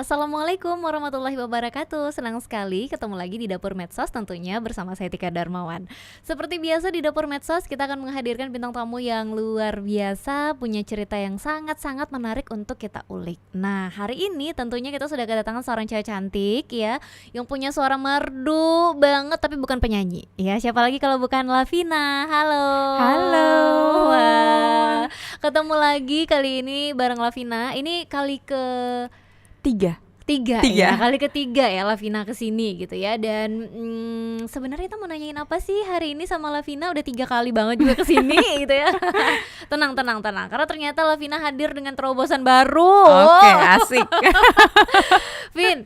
Assalamualaikum warahmatullahi wabarakatuh. Senang sekali ketemu lagi di Dapur Medsos tentunya bersama saya Tika Darmawan. Seperti biasa di Dapur Medsos kita akan menghadirkan bintang tamu yang luar biasa, punya cerita yang sangat-sangat menarik untuk kita ulik. Nah, hari ini tentunya kita sudah kedatangan seorang cewek cantik ya, yang punya suara merdu banget tapi bukan penyanyi. Ya, siapa lagi kalau bukan Lavina. Halo. Halo. Wah, ketemu lagi kali ini bareng Lavina. Ini kali ke tiga. Ya, kali ketiga ya Lavina kesini gitu ya. Dan sebenarnya kita mau nanyain apa sih hari ini sama Lavina, udah 3 kali banget juga kesini gitu ya. Tenang, karena ternyata Lavina hadir dengan terobosan baru. Oke, asik. Vin,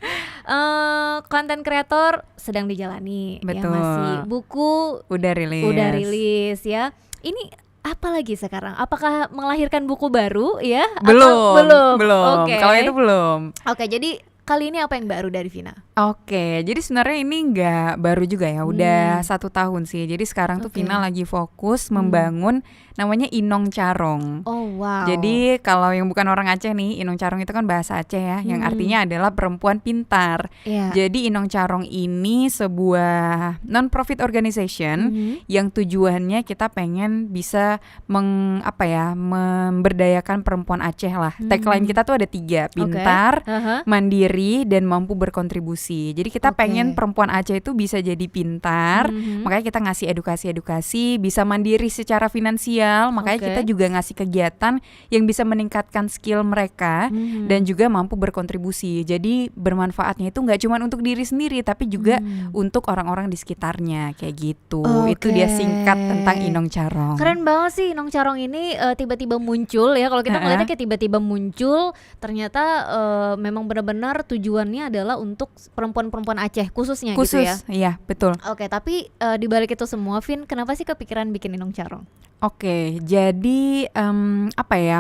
konten kreator sedang dijalani. Betul. Ya, masih buku Udah rilis ya. Ini apa lagi sekarang? Apakah melahirkan buku baru ya? Belum. Oke. Kalau itu belum. Oke, jadi kali ini apa yang baru dari Vina? Oke, jadi sebenarnya ini nggak baru juga ya, udah 1 tahun sih. Jadi sekarang tuh Vina lagi fokus membangun namanya Inong Carong. Oh wow. Jadi kalau yang bukan orang Aceh nih, Inong Carong itu kan bahasa Aceh ya, yang artinya adalah perempuan pintar. Jadi Inong Carong ini sebuah non-profit organization yang tujuannya kita pengen bisa memberdayakan perempuan Aceh lah. Tagline kita tuh ada 3, pintar, mandiri, dan mampu berkontribusi. Jadi kita pengen perempuan Aceh itu bisa jadi pintar, makanya kita ngasih edukasi, bisa mandiri secara finansial. Makanya kita juga ngasih kegiatan yang bisa meningkatkan skill mereka dan juga mampu berkontribusi. Jadi bermanfaatnya itu nggak cuma untuk diri sendiri, tapi juga untuk orang-orang di sekitarnya kayak gitu. Itu dia singkat tentang Inong Carong. Keren banget sih Inong Carong ini tiba-tiba muncul ya. Kalau kita melihatnya kayak tiba-tiba muncul, ternyata memang benar-benar tujuannya adalah untuk perempuan-perempuan Aceh khususnya gitu ya. Iya, betul. Oke, tapi di balik itu semua, Vin, kenapa sih kepikiran bikin Inong Carong? Oke, jadi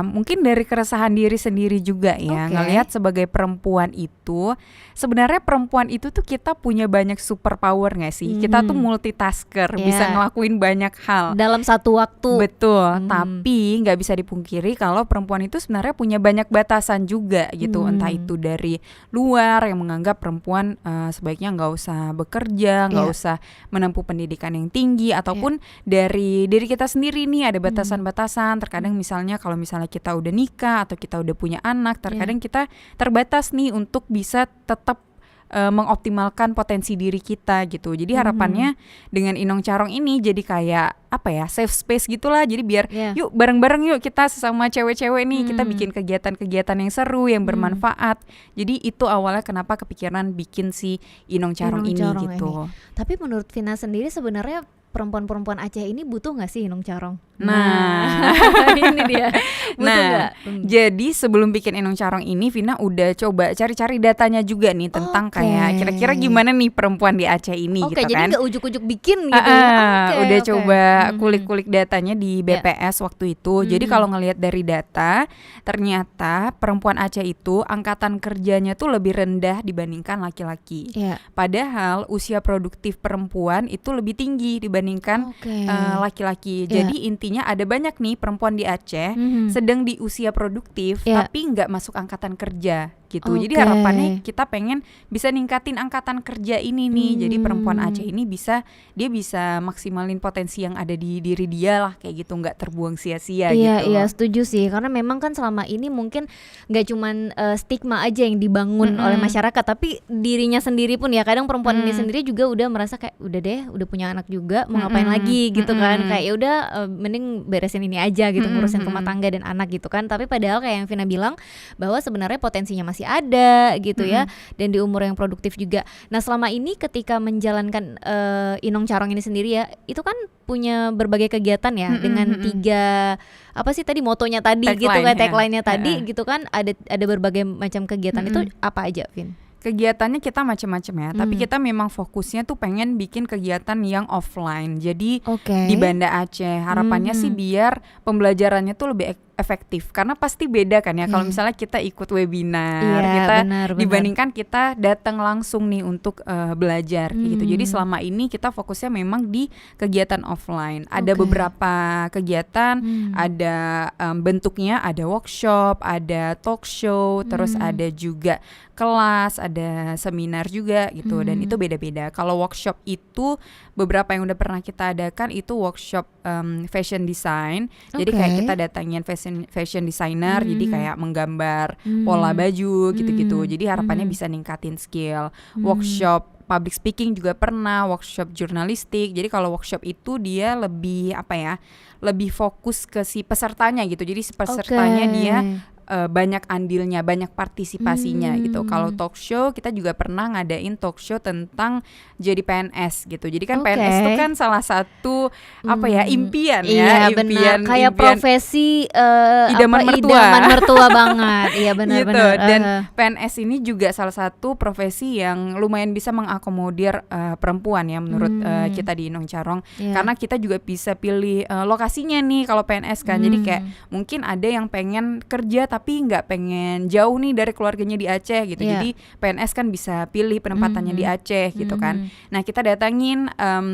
mungkin dari keresahan diri sendiri juga ya, ngelihat sebagai perempuan itu, sebenarnya perempuan itu tuh kita punya banyak super power nggak sih? Kita tuh multitasker, bisa ngelakuin banyak hal dalam satu waktu. Betul, tapi nggak bisa dipungkiri kalau perempuan itu sebenarnya punya banyak batasan juga gitu, entah itu dari luar yang menganggap perempuan sebaiknya nggak usah bekerja, nggak usah menempuh pendidikan yang tinggi, ataupun dari diri kita sendiri nih ada batasan-batasan. Terkadang misalnya kalau misalnya kita udah nikah atau kita udah punya anak, terkadang kita terbatas nih untuk bisa tetap mengoptimalkan potensi diri kita gitu. Jadi harapannya dengan Inong Carong ini jadi kayak safe space gitulah. Jadi biar yuk bareng-bareng yuk kita sesama cewek-cewek nih kita bikin kegiatan-kegiatan yang seru, yang bermanfaat. Jadi itu awalnya kenapa kepikiran bikin si Inong Carong ini gitu. Tapi menurut Vina sendiri sebenarnya perempuan-perempuan Aceh ini butuh nggak sih Inong Carong? Nah, ini dia. Butuh nggak? Jadi sebelum bikin Inong Carong ini, Vina udah coba cari-cari datanya juga nih tentang kayak kira-kira gimana nih perempuan di Aceh ini gitu kan. Jadi nggak ujuk-ujuk bikin gitu ya? Udah coba kulik-kulik datanya di BPS waktu itu. Jadi kalau ngelihat dari data, ternyata perempuan Aceh itu angkatan kerjanya tuh lebih rendah dibandingkan laki-laki. Padahal usia produktif perempuan itu lebih tinggi dibandingkan laki-laki. Jadi intinya ada banyak nih perempuan di Aceh sedang di usia produktif tapi nggak masuk angkatan kerja gitu. Jadi harapannya kita pengen bisa ningkatin angkatan kerja ini nih. Jadi perempuan Aceh ini bisa maksimalin potensi yang ada di diri dia lah kayak gitu, nggak terbuang sia-sia gitu. Iya, setuju sih. Karena memang kan selama ini mungkin nggak cuman stigma aja yang dibangun oleh masyarakat, tapi dirinya sendiri pun ya kadang perempuan ini sendiri juga udah merasa kayak udah deh, udah punya anak juga, mau ngapain lagi gitu kan. Kayak ya udah mending beresin ini aja gitu, ngurusin rumah tangga dan anak gitu kan. Tapi padahal kayak yang Vina bilang bahwa sebenarnya potensinya masih ada gitu ya, dan di umur yang produktif juga. Nah selama ini ketika menjalankan Inong Carong ini sendiri ya, itu kan punya berbagai kegiatan ya, dengan 3 motonya tadi gitu kan, tagline-nya tadi gitu kan, ada berbagai macam kegiatan. Itu apa aja, Vin? Kegiatannya kita macam-macam ya, tapi kita memang fokusnya tuh pengen bikin kegiatan yang offline. Jadi di Banda Aceh harapannya sih biar pembelajarannya tuh lebih efektif karena pasti beda kan ya kalau misalnya kita ikut webinar kita benar. dibandingkan kita datang langsung nih untuk belajar kayak gitu. Jadi selama ini kita fokusnya memang di kegiatan offline. Ada beberapa kegiatan, ada bentuknya ada workshop, ada talk show, terus ada juga kelas, ada seminar juga gitu, dan itu beda-beda. Kalau workshop itu beberapa yang udah pernah kita adakan itu workshop fashion design. Jadi kayak kita datangin fashion designer, jadi kayak menggambar pola baju gitu-gitu. Jadi harapannya bisa ningkatin skill. Workshop public speaking juga pernah, workshop jurnalistik. Jadi kalau workshop itu dia lebih apa ya? Lebih fokus ke si pesertanya gitu. Jadi si pesertanya dia banyak andilnya, banyak partisipasinya gitu. Kalau talk show kita juga pernah ngadain talk show tentang jadi PNS gitu. Jadi kan PNS itu kan salah satu apa ya impian ya, impian kayak impian, profesi idaman mertua banget. Iya benar gitu. Benar. Dan PNS ini juga salah satu profesi yang lumayan bisa mengakomodir perempuan ya menurut kita di Inong Carong. Karena kita juga bisa pilih lokasinya nih kalau PNS kan. Jadi kayak mungkin ada yang pengen kerja tapi nggak pengen jauh nih dari keluarganya di Aceh gitu. Jadi PNS kan bisa pilih penempatannya di Aceh gitu kan. Nah kita datangin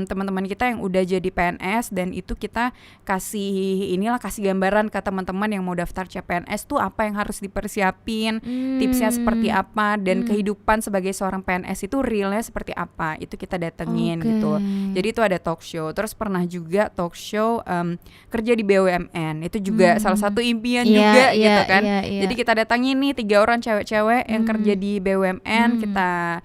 teman-teman kita yang udah jadi PNS dan itu kita kasih gambaran ke teman-teman yang mau daftar CPNS tuh apa yang harus dipersiapin, tipsnya seperti apa, dan kehidupan sebagai seorang PNS itu realnya seperti apa, itu kita datengin gitu. Jadi itu ada talk show. Terus pernah juga talk show kerja di BUMN, itu juga salah satu impian juga gitu kan. Jadi kita datangin nih 3 orang cewek-cewek yang kerja di BUMN, kita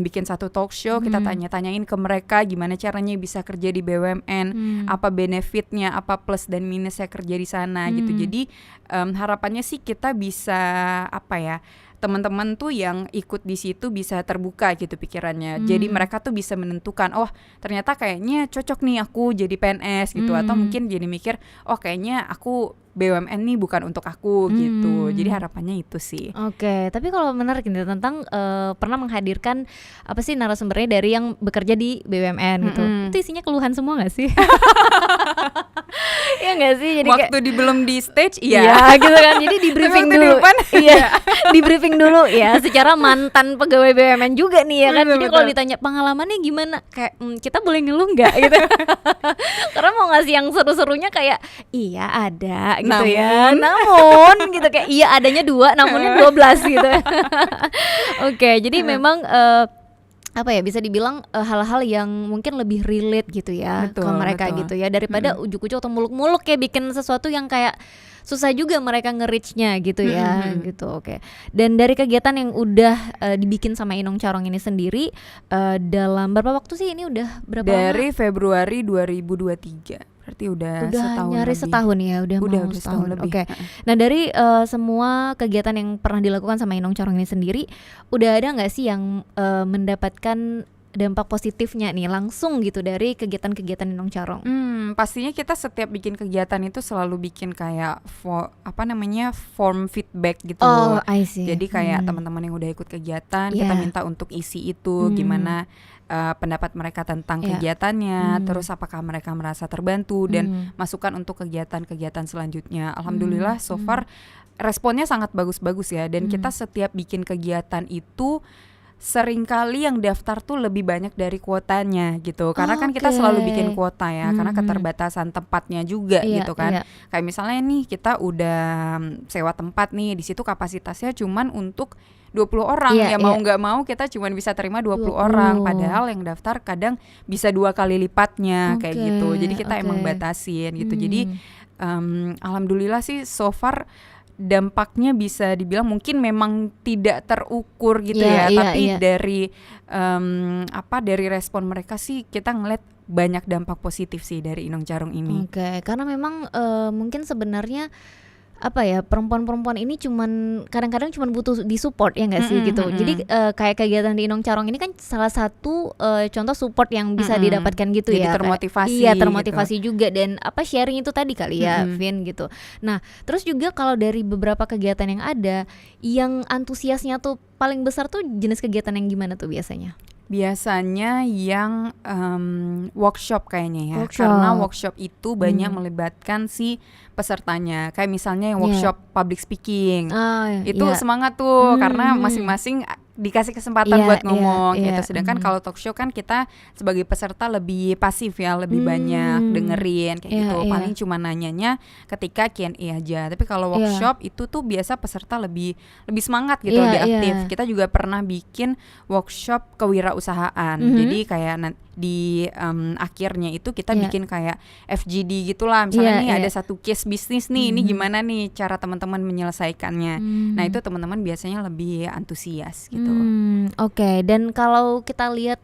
bikin satu talk show, kita tanya-tanyain ke mereka gimana caranya bisa kerja di BUMN, apa benefitnya, apa plus dan minusnya kerja di sana gitu. Jadi harapannya sih kita bisa apa ya, teman-teman tuh yang ikut di situ bisa terbuka gitu pikirannya. Jadi mereka tuh bisa menentukan, oh ternyata kayaknya cocok nih aku jadi PNS gitu, atau mungkin jadi mikir, oh kayaknya aku BUMN nih bukan untuk aku gitu. Jadi harapannya itu sih. Tapi kalau menarik nih tentang pernah menghadirkan apa sih narasumbernya dari yang bekerja di BUMN gitu. Itu isinya keluhan semua nggak sih? Iya nggak sih? Jadi waktu belum di stage iya gitu kan. Jadi di briefing dulu. Iya, di briefing dulu ya. Secara mantan pegawai BUMN juga nih ya kan. Jadi kalau ditanya pengalamannya gimana, kayak kita boleh ngeluh nggak gitu. Karena mau ngasih yang seru-serunya kayak iya ada gitu ya. Namun gitu kayak iya adanya 2, namunnya 12 gitu. Jadi memang apa ya, bisa dibilang hal-hal yang mungkin lebih relate gitu ya ke mereka gitu ya, daripada ujuk-ujuk atau muluk-muluk kayak bikin sesuatu yang kayak susah juga mereka nge-reach-nya gitu ya gitu. Dan dari kegiatan yang udah dibikin sama Inong Carong ini sendiri dalam berapa waktu sih ini udah berapa dari lama? Februari 2023. Berarti udah setahun nyaris lebih. setahun ya, udah setahun lebih. Nah dari semua kegiatan yang pernah dilakukan sama Inong Carong ini sendiri, udah ada nggak sih yang mendapatkan dampak positifnya nih langsung gitu dari kegiatan-kegiatan Inong Carong? Pastinya kita setiap bikin kegiatan itu selalu bikin kayak form feedback gitu. I see. Jadi kayak teman-teman yang udah ikut kegiatan kita minta untuk isi itu gimana pendapat mereka tentang kegiatannya, terus apakah mereka merasa terbantu dan masukan untuk kegiatan-kegiatan selanjutnya. Alhamdulillah so far responnya sangat bagus-bagus ya, dan kita setiap bikin kegiatan itu seringkali yang daftar tuh lebih banyak dari kuotanya gitu. Karena kan kita selalu bikin kuota ya, karena keterbatasan tempatnya juga gitu kan. Kayak misalnya nih kita udah sewa tempat nih, di situ kapasitasnya cuman untuk 20 orang, mau nggak mau kita cuma bisa terima 20 orang, padahal yang daftar kadang bisa 2 kali lipatnya kayak gitu. Jadi kita emang batasin gitu. Jadi alhamdulillah sih so far dampaknya bisa dibilang mungkin memang tidak terukur gitu tapi dari dari respon mereka sih kita ngeliat banyak dampak positif sih dari Inong Carong ini. Karena memang mungkin sebenarnya apa ya, perempuan-perempuan ini kadang-kadang cuman butuh disupport ya nggak sih gitu. Jadi kayak kegiatan di Inong Carong ini kan salah satu contoh support yang bisa didapatkan gitu. Jadi termotivasi. Termotivasi gitu juga, dan apa sharing itu tadi kali ya, Vin gitu. Nah terus juga kalau dari beberapa kegiatan yang ada, yang antusiasnya tuh paling besar tuh jenis kegiatan yang gimana tuh biasanya? Biasanya yang workshop kayaknya ya. Workshop. Karena workshop itu banyak melibatkan si pesertanya. Kayak misalnya yang workshop public speaking. Itu semangat tuh karena masing-masing dikasih kesempatan buat ngomong gitu. Sedangkan kalau talk show kan kita sebagai peserta lebih pasif ya, lebih banyak dengerin kayak gitu. Paling cuma nanyanya ketika Q&A aja. Tapi kalau workshop itu tuh biasa peserta lebih semangat gitu, lebih aktif. Kita juga pernah bikin workshop kewirausahaan. Jadi kayak di akhirnya itu kita bikin kayak FGD gitulah. Misalnya nih ada satu case bisnis nih, ini gimana nih cara teman-teman menyelesaikannya. Nah, itu teman-teman biasanya lebih antusias gitu. Oke. Dan kalau kita lihat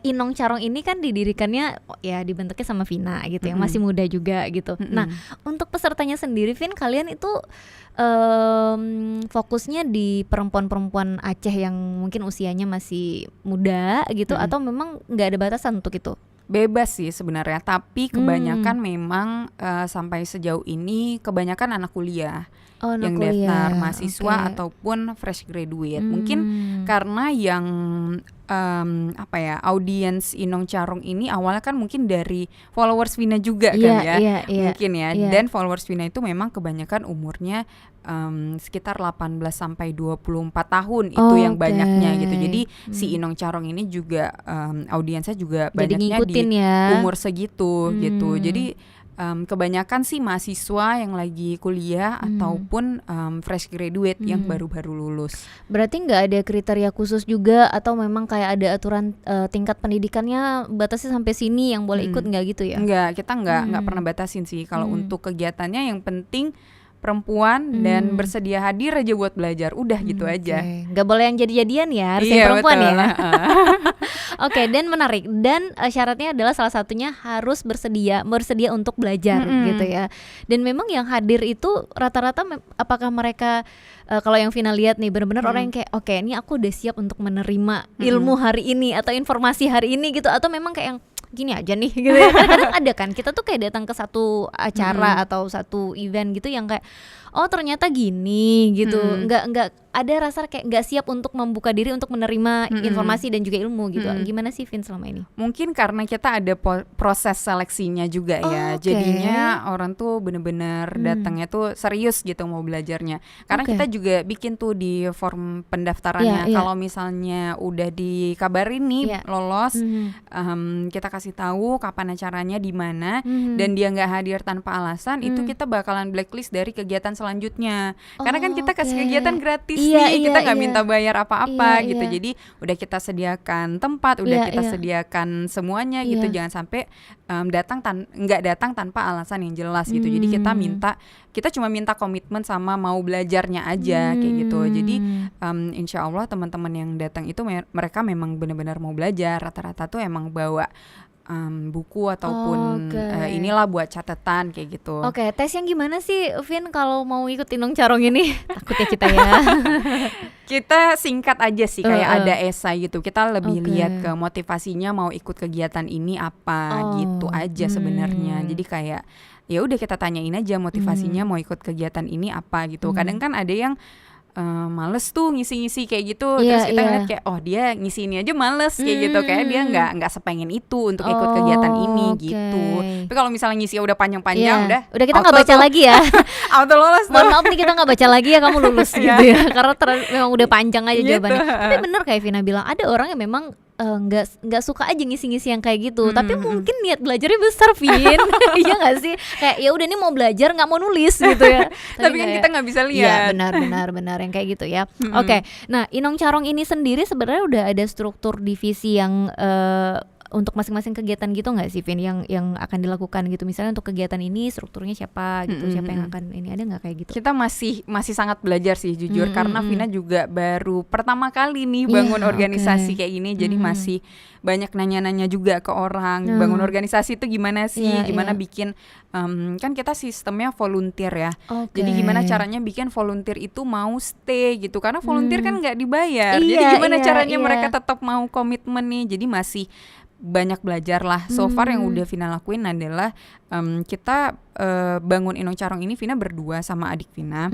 Inong Carong ini kan didirikannya ya dibentuknya sama Vina gitu yang masih muda juga gitu. Nah, untuk pesertanya sendiri Vin, kalian itu fokusnya di perempuan-perempuan Aceh yang mungkin usianya masih muda gitu atau memang nggak ada batasan untuk itu? Bebas sih sebenarnya, tapi kebanyakan memang sampai sejauh ini kebanyakan anak kuliah yang daftar mahasiswa ataupun fresh graduate. Mungkin karena yang audiens Inong Carong ini awalnya kan mungkin dari followers Vina juga mungkin ya. Dan followers Vina itu memang kebanyakan umurnya sekitar 18 sampai 24 tahun itu yang banyaknya gitu. Jadi si Inong Carong ini juga audiensnya juga banyaknya di umur segitu gitu. Jadi kebanyakan sih mahasiswa yang lagi kuliah ataupun fresh graduate yang baru-baru lulus. Berarti nggak ada kriteria khusus juga atau memang kayak ada aturan tingkat pendidikannya batasnya sampai sini yang boleh ikut nggak gitu ya? Nggak, kita nggak pernah batasin sih. Kalau untuk kegiatannya yang penting perempuan dan bersedia hadir aja buat belajar, udah gitu aja. Nggak boleh yang jadi-jadian ya, harus yang perempuan betul. Ya. Oke, dan menarik. Dan syaratnya adalah salah satunya harus bersedia untuk belajar gitu ya. Dan memang yang hadir itu rata-rata apakah mereka kalau yang Vina lihat nih benar-benar orang yang kayak oke, ini aku udah siap untuk menerima ilmu hari ini atau informasi hari ini gitu, atau memang kayak yang gini aja nih gitu ya. Kadang ada kan kita tuh kayak datang ke satu acara atau satu event gitu yang kayak oh ternyata gini gitu, nggak ada rasa kayak nggak siap untuk membuka diri untuk menerima informasi dan juga ilmu gitu. Gimana sih Vin selama ini? Mungkin karena kita ada proses seleksinya juga ya, jadinya orang tuh bener-bener datangnya tuh serius gitu mau belajarnya. Karena kita juga bikin tuh di form pendaftarannya, kalau misalnya udah dikabarin nih lolos, kita kasih tahu kapan acaranya, di mana, dan dia nggak hadir tanpa alasan, itu kita bakalan blacklist dari kegiatan selanjutnya. Karena kan kita kasih kegiatan gratis nih, kita nggak minta bayar apa-apa gitu. Jadi udah kita sediakan tempat, udah kita sediakan semuanya gitu. Jangan sampai nggak datang tanpa alasan yang jelas gitu. Jadi kita cuma minta komitmen sama mau belajarnya aja kayak gitu. Jadi insya Allah teman-teman yang datang itu mereka memang benar-benar mau belajar. Rata-rata tuh emang bawa buku ataupun inilah buat catatan kayak gitu. Oke, tes yang gimana sih Vin kalau mau ikut Inong Carong ini? Takut ya kita ya. Kita singkat aja sih, kayak ada esai gitu. Kita lebih lihat ke motivasinya mau ikut kegiatan ini apa gitu aja sebenarnya. Jadi kayak ya udah kita tanyain aja motivasinya mau ikut kegiatan ini apa gitu. Kadang kan ada yang males tuh ngisi-ngisi kayak gitu, terus kita ngeliat kayak oh dia ngisi ini aja males kayak gitu, kayak dia nggak sepengen itu untuk ikut kegiatan ini gitu. Tapi kalau misalnya ngisi udah panjang-panjang udah kita nggak baca lagi ya. Auto lolos. Mohon maaf nih kita nggak baca lagi ya, kamu lulus gitu ya, karena memang udah panjang aja jawabannya. Tapi bener kayak Vina bilang, ada orang yang memang nggak suka aja ngisi-ngisi yang kayak gitu, tapi mungkin niat belajarnya besar, Vin. Iya nggak sih, kayak ya udah nih mau belajar nggak mau nulis gitu ya. Tapi kan kita nggak bisa lihat. Iya benar yang kayak gitu ya. Oke, nah Inong Carong ini sendiri sebenarnya udah ada struktur divisi yang untuk masing-masing kegiatan gitu nggak sih Vin, yang akan dilakukan gitu, misalnya untuk kegiatan ini strukturnya siapa gitu, siapa yang akan ini, ada nggak kayak gitu? Kita masih sangat belajar sih jujur, karena Vina juga baru pertama kali nih bangun organisasi kayak gini, jadi masih banyak nanya-nanya juga ke orang, bangun organisasi itu gimana sih, gimana bikin kan kita sistemnya volunteer ya, jadi gimana caranya bikin volunteer itu mau stay gitu, karena volunteer kan nggak dibayar, jadi gimana caranya mereka tetap mau komitmen nih, jadi masih banyak belajar lah. So far yang udah Vina lakuin adalah kita bangun Inong Carong ini Vina berdua sama adik Vina.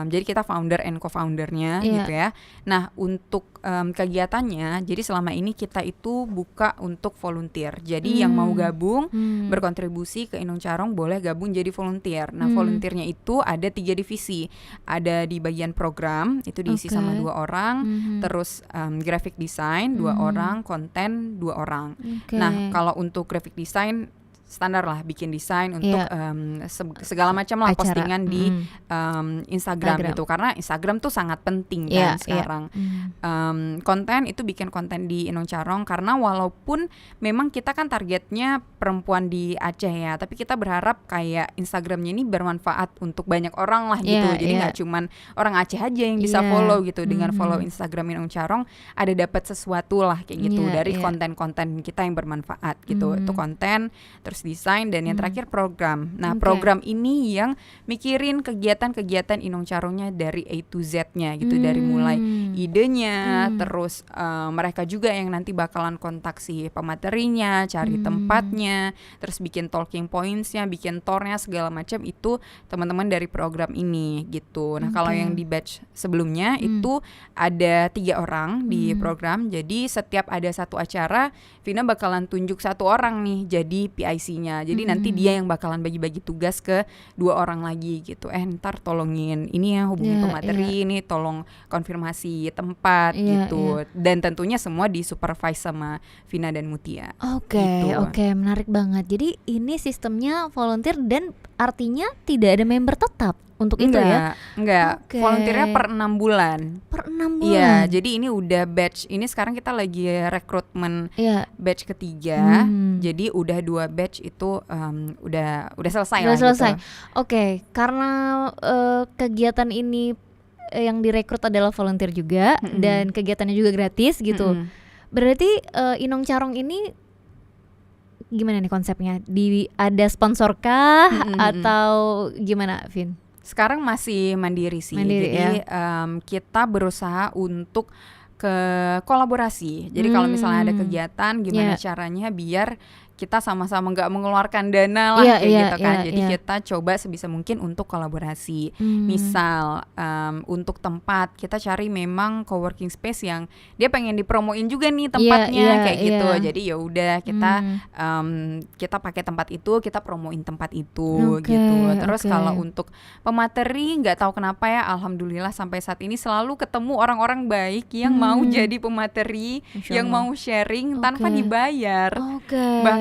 Jadi kita founder and co-foundernya gitu ya. Nah untuk kegiatannya, jadi selama ini kita itu buka untuk volunteer. Jadi yang mau gabung berkontribusi ke Inong Carong boleh gabung jadi volunteer. Nah volunteernya itu ada 3 divisi. Ada di bagian program itu diisi sama 2 orang, terus graphic design 2 orang, konten 2 orang. Nah kalau untuk graphic design standar lah, bikin desain untuk segala macam lah postingan di Instagram gitu, karena Instagram tuh sangat penting kan sekarang. Konten itu bikin konten di Inong Carong, karena walaupun memang kita kan targetnya perempuan di Aceh ya, tapi kita berharap kayak Instagramnya ini bermanfaat untuk banyak orang lah gitu. Jadi nggak cuman orang Aceh aja yang bisa follow gitu. Dengan follow Instagram Inong Carong ada dapat sesuatu lah kayak gitu dari konten-konten kita yang bermanfaat gitu. Itu konten, terus desain, dan yang terakhir program. Nah program ini yang mikirin kegiatan-kegiatan Inong Carongnya dari A to Z-nya gitu, dari mulai idenya, terus mereka juga yang nanti bakalan kontak si pematerinya, cari tempatnya, terus bikin talking points-nya, bikin tour-nya segala macam, itu teman-teman dari program ini gitu. Nah kalau yang di batch sebelumnya itu ada 3 orang di program, jadi setiap ada satu acara Vina bakalan tunjuk 1 orang nih jadi PIC-nya. Jadi nanti dia yang bakalan bagi-bagi tugas ke 2 orang lagi gitu. Ntar tolongin ini ya, hubungi pemateri, ini tolong konfirmasi tempat gitu. Dan tentunya semua disupervise sama Vina dan Mutia. Oke, menarik banget. Jadi ini sistemnya volunteer dan artinya tidak ada member tetap untuk itu ya? Enggak. Volunteernya per 6 bulan. Per 6 bulan? Iya, jadi ini udah batch, ini sekarang kita lagi rekrutmen batch ketiga. Jadi udah 2 batch itu udah selesai lah gitu. Oke, karena kegiatan ini yang direkrut adalah volunteer juga, dan kegiatannya juga gratis gitu. Berarti Inong Carong ini gimana nih konsepnya? Ada sponsor kah atau gimana, Vin? Sekarang masih mandiri sih. Jadi kita berusaha untuk ke kolaborasi. Jadi kalau misalnya ada kegiatan, gimana caranya biar kita sama-sama nggak mengeluarkan dana lah gitu kan. Jadi kita coba sebisa mungkin untuk kolaborasi. Misal untuk tempat kita cari memang coworking space yang dia pengen dipromoin juga nih tempatnya kayak gitu. Jadi ya udah kita pakai tempat itu, kita promoin tempat itu gitu. Terus kalau untuk pemateri nggak tahu kenapa ya, alhamdulillah sampai saat ini selalu ketemu orang-orang baik yang mau jadi pemateri, yang mau sharing tanpa dibayar.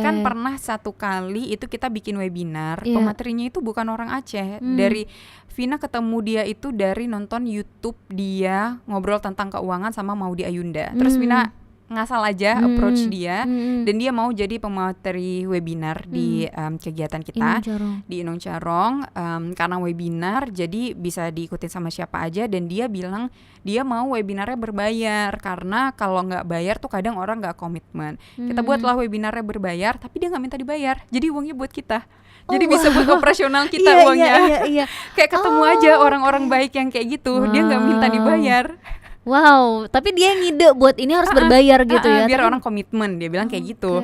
Bahkan pernah satu kali itu kita bikin webinar, pematerinya itu bukan orang Aceh. Dari Vina ketemu dia itu dari nonton YouTube dia ngobrol tentang keuangan sama Maudy Ayunda. Terus Vina ngasal aja approach dia, dan dia mau jadi pemateri webinar di kegiatan kita di Inong Carong. Karena webinar jadi bisa diikutin sama siapa aja, dan dia bilang dia mau webinarnya berbayar, karena kalau nggak bayar tuh kadang orang nggak komitmen. Kita buatlah webinarnya berbayar, tapi dia nggak minta dibayar, jadi uangnya buat kita. Jadi bisa buat operasional kita uangnya. Kayak ketemu aja orang-orang baik yang kayak gitu, dia nggak minta dibayar. Wow, tapi dia ngide buat ini harus berbayar gitu ya. Biar orang komitmen, dia bilang kayak gitu.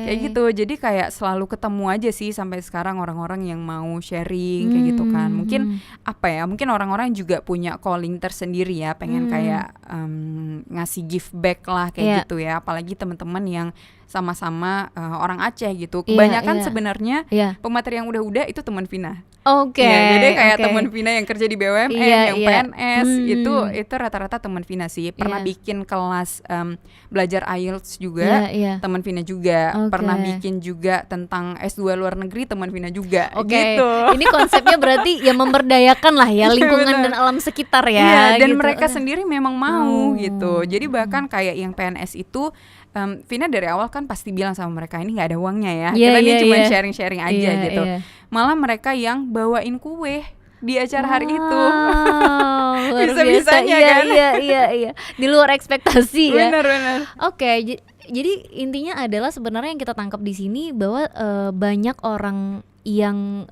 Kayak gitu. Jadi kayak selalu ketemu aja sih sampai sekarang orang-orang yang mau sharing kayak gitu kan. Mungkin apa ya? Mungkin orang-orang juga punya calling tersendiri ya, pengen kayak ngasih give back lah kayak gitu ya. Apalagi teman-teman yang sama-sama orang Aceh gitu. Kebanyakan sebenarnya pemateri yang udah-udah itu teman Vina. Jadi kayak teman Vina yang kerja di BUMN, yang PNS itu rata-rata teman Vina sih. Pernah bikin kelas belajar IELTS juga, teman Vina juga. Pernah bikin juga tentang S2 luar negeri, teman Vina juga. Gitu. Ini konsepnya berarti ya memberdayakan lah ya lingkungan dan alam sekitar ya. Dan gitu. mereka sendiri memang mau gitu. Jadi bahkan kayak yang PNS itu, Vina dari awal kan pasti bilang sama mereka ini nggak ada uangnya ya, kita ini cuma sharing-sharing aja gitu. Malah mereka yang bawain kue di acara hari itu. Bisa-bisanya kan? Iya. Di luar ekspektasi ya. Benar. Jadi intinya adalah sebenarnya yang kita tangkap di sini bahwa banyak orang yang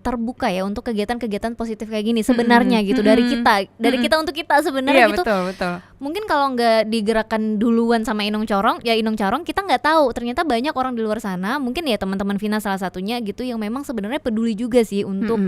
terbuka ya untuk kegiatan-kegiatan positif kayak gini sebenarnya gitu dari kita untuk kita sebenarnya gitu. Betul. Mungkin kalau nggak digerakkan duluan sama Inong Corong kita nggak tahu ternyata banyak orang di luar sana, mungkin ya teman-teman Vina salah satunya gitu yang memang sebenarnya peduli juga sih untuk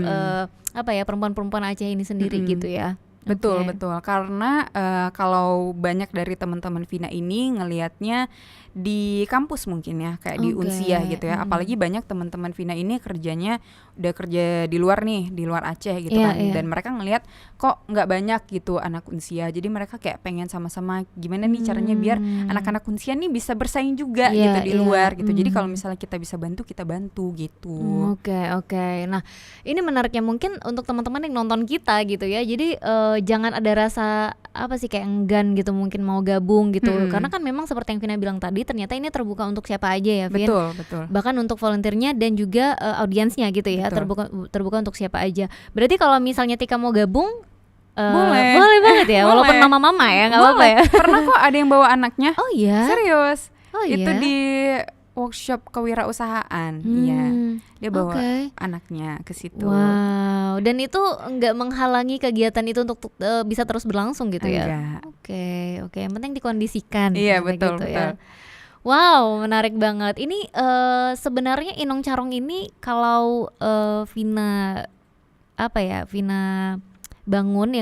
perempuan-perempuan Aceh ini sendiri gitu ya. Betul. Karena kalau banyak dari teman-teman Vina ini ngelihatnya di kampus mungkin ya, kayak di Unsiah gitu ya. Apalagi banyak teman-teman Vina ini kerjanya udah kerja di luar nih, di luar Aceh gitu kan. Dan mereka ngelihat kok nggak banyak gitu anak Unsiah. Jadi mereka kayak pengen sama-sama gimana nih caranya biar anak-anak Unsiah nih bisa bersaing juga gitu di luar gitu. Jadi kalau misalnya kita bisa bantu, kita bantu gitu. Oke. Nah, ini menariknya mungkin untuk teman-teman yang nonton kita gitu ya. Jadi jangan ada rasa apa sih kayak enggan gitu mungkin mau gabung gitu. Karena kan memang seperti yang Vina bilang tadi, ternyata ini terbuka untuk siapa aja ya, Vin. Betul. Bahkan untuk volunteernya dan juga audiensnya gitu ya, terbuka untuk siapa aja. Berarti kalau misalnya Tika mau gabung boleh banget ya, walaupun mama-mama ya, nggak apa-apa ya. Pernah kok ada yang bawa anaknya. Oh iya? Serius. Itu iya? di workshop kewirausahaan. Iya. Dia bawa anaknya ke situ. Wow, dan itu nggak menghalangi kegiatan itu untuk bisa terus berlangsung gitu ya? Enggak. Oke, yang penting dikondisikan. Iya, betul. Ya. Wow, menarik banget. Ini sebenarnya Inong Carong ini kalau Vina bangun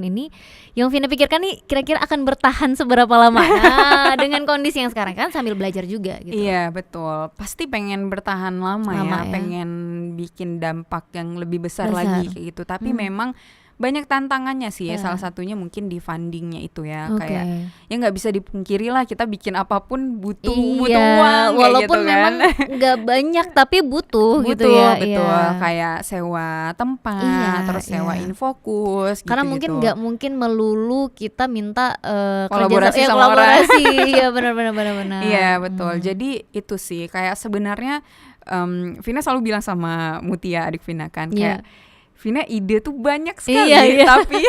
ini, yang Vina pikirkan nih kira-kira akan bertahan seberapa lama? Nah, dengan kondisi yang sekarang kan sambil belajar juga gitu. Iya, betul. Pasti pengen bertahan lama ya, pengen bikin dampak yang lebih besar lagi kayak gitu. Tapi memang banyak tantangannya sih ya, salah satunya mungkin di fundingnya itu ya, kayak ya nggak bisa dipungkiri lah, kita bikin apapun butuh uang walaupun gitu memang nggak banyak tapi butuh gitu ya. Betul, kayak sewa tempat, terus sewa infokus karena gitu, mungkin nggak mungkin melulu kita minta kolaborasi sama orang. Iya benar. Iya betul. Jadi itu sih kayak sebenarnya Vina selalu bilang sama Mutia adik Vina kan, kayak Vina ide tuh banyak sekali, tapi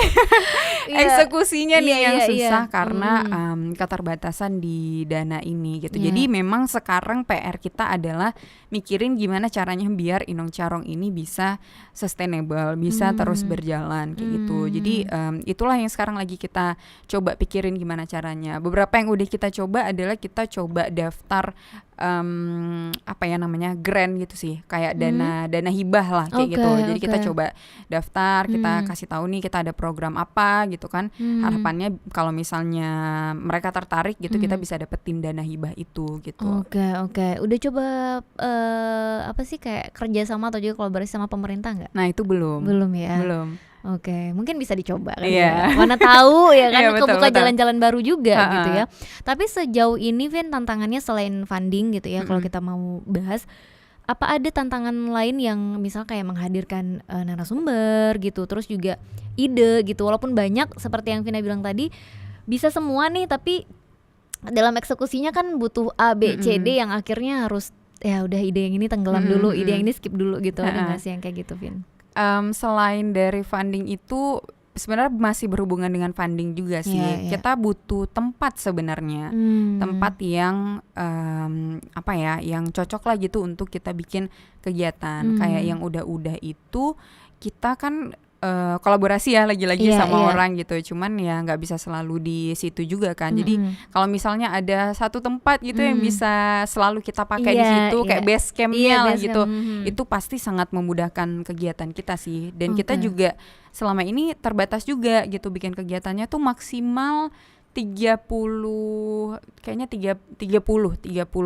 eksekusinya nih yang susah karena keterbatasan di dana ini gitu. Jadi memang sekarang PR kita adalah mikirin gimana caranya biar Inong Carong ini bisa sustainable, bisa terus berjalan kayak gitu. Jadi itulah yang sekarang lagi kita coba pikirin gimana caranya. Beberapa yang udah kita coba adalah kita coba daftar grant gitu sih, kayak dana hibah lah kayak gitu. Jadi kita coba daftar, kita kasih tahu nih kita ada program apa gitu kan. Harapannya kalau misalnya mereka tertarik gitu, kita bisa dapetin dana hibah itu gitu. Oke. Udah coba kayak kerja sama atau juga kolaborasi sama pemerintah nggak? Nah itu belum ya. Belum. Oke, mungkin bisa dicoba kan ya. Mana tahu ya kan, kebuka jalan-jalan baru juga gitu ya. Tapi sejauh ini Vin, tantangannya selain funding gitu ya, kalau kita mau bahas, apa ada tantangan lain yang misal kayak menghadirkan narasumber gitu, terus juga ide gitu, walaupun banyak seperti yang Vina bilang tadi, bisa semua nih, tapi dalam eksekusinya kan butuh A, B, C, D yang akhirnya harus ya udah ide yang ini tenggelam dulu, ide yang ini skip dulu gitu. Ada nggak sih yang kayak gitu, Vin? Selain dari funding itu sebenarnya masih berhubungan dengan funding juga sih. Kita butuh tempat sebenarnya, tempat yang yang cocok lah gitu untuk kita bikin kegiatan. Kayak yang udah itu kita kan kolaborasi ya lagi-lagi sama orang gitu. Cuman ya nggak bisa selalu di situ juga kan. Jadi kalau misalnya ada satu tempat gitu yang bisa selalu kita pakai di situ, kayak base campnya lah gitu, itu pasti sangat memudahkan kegiatan kita sih. Dan kita juga selama ini terbatas juga gitu, bikin kegiatannya tuh maksimal 30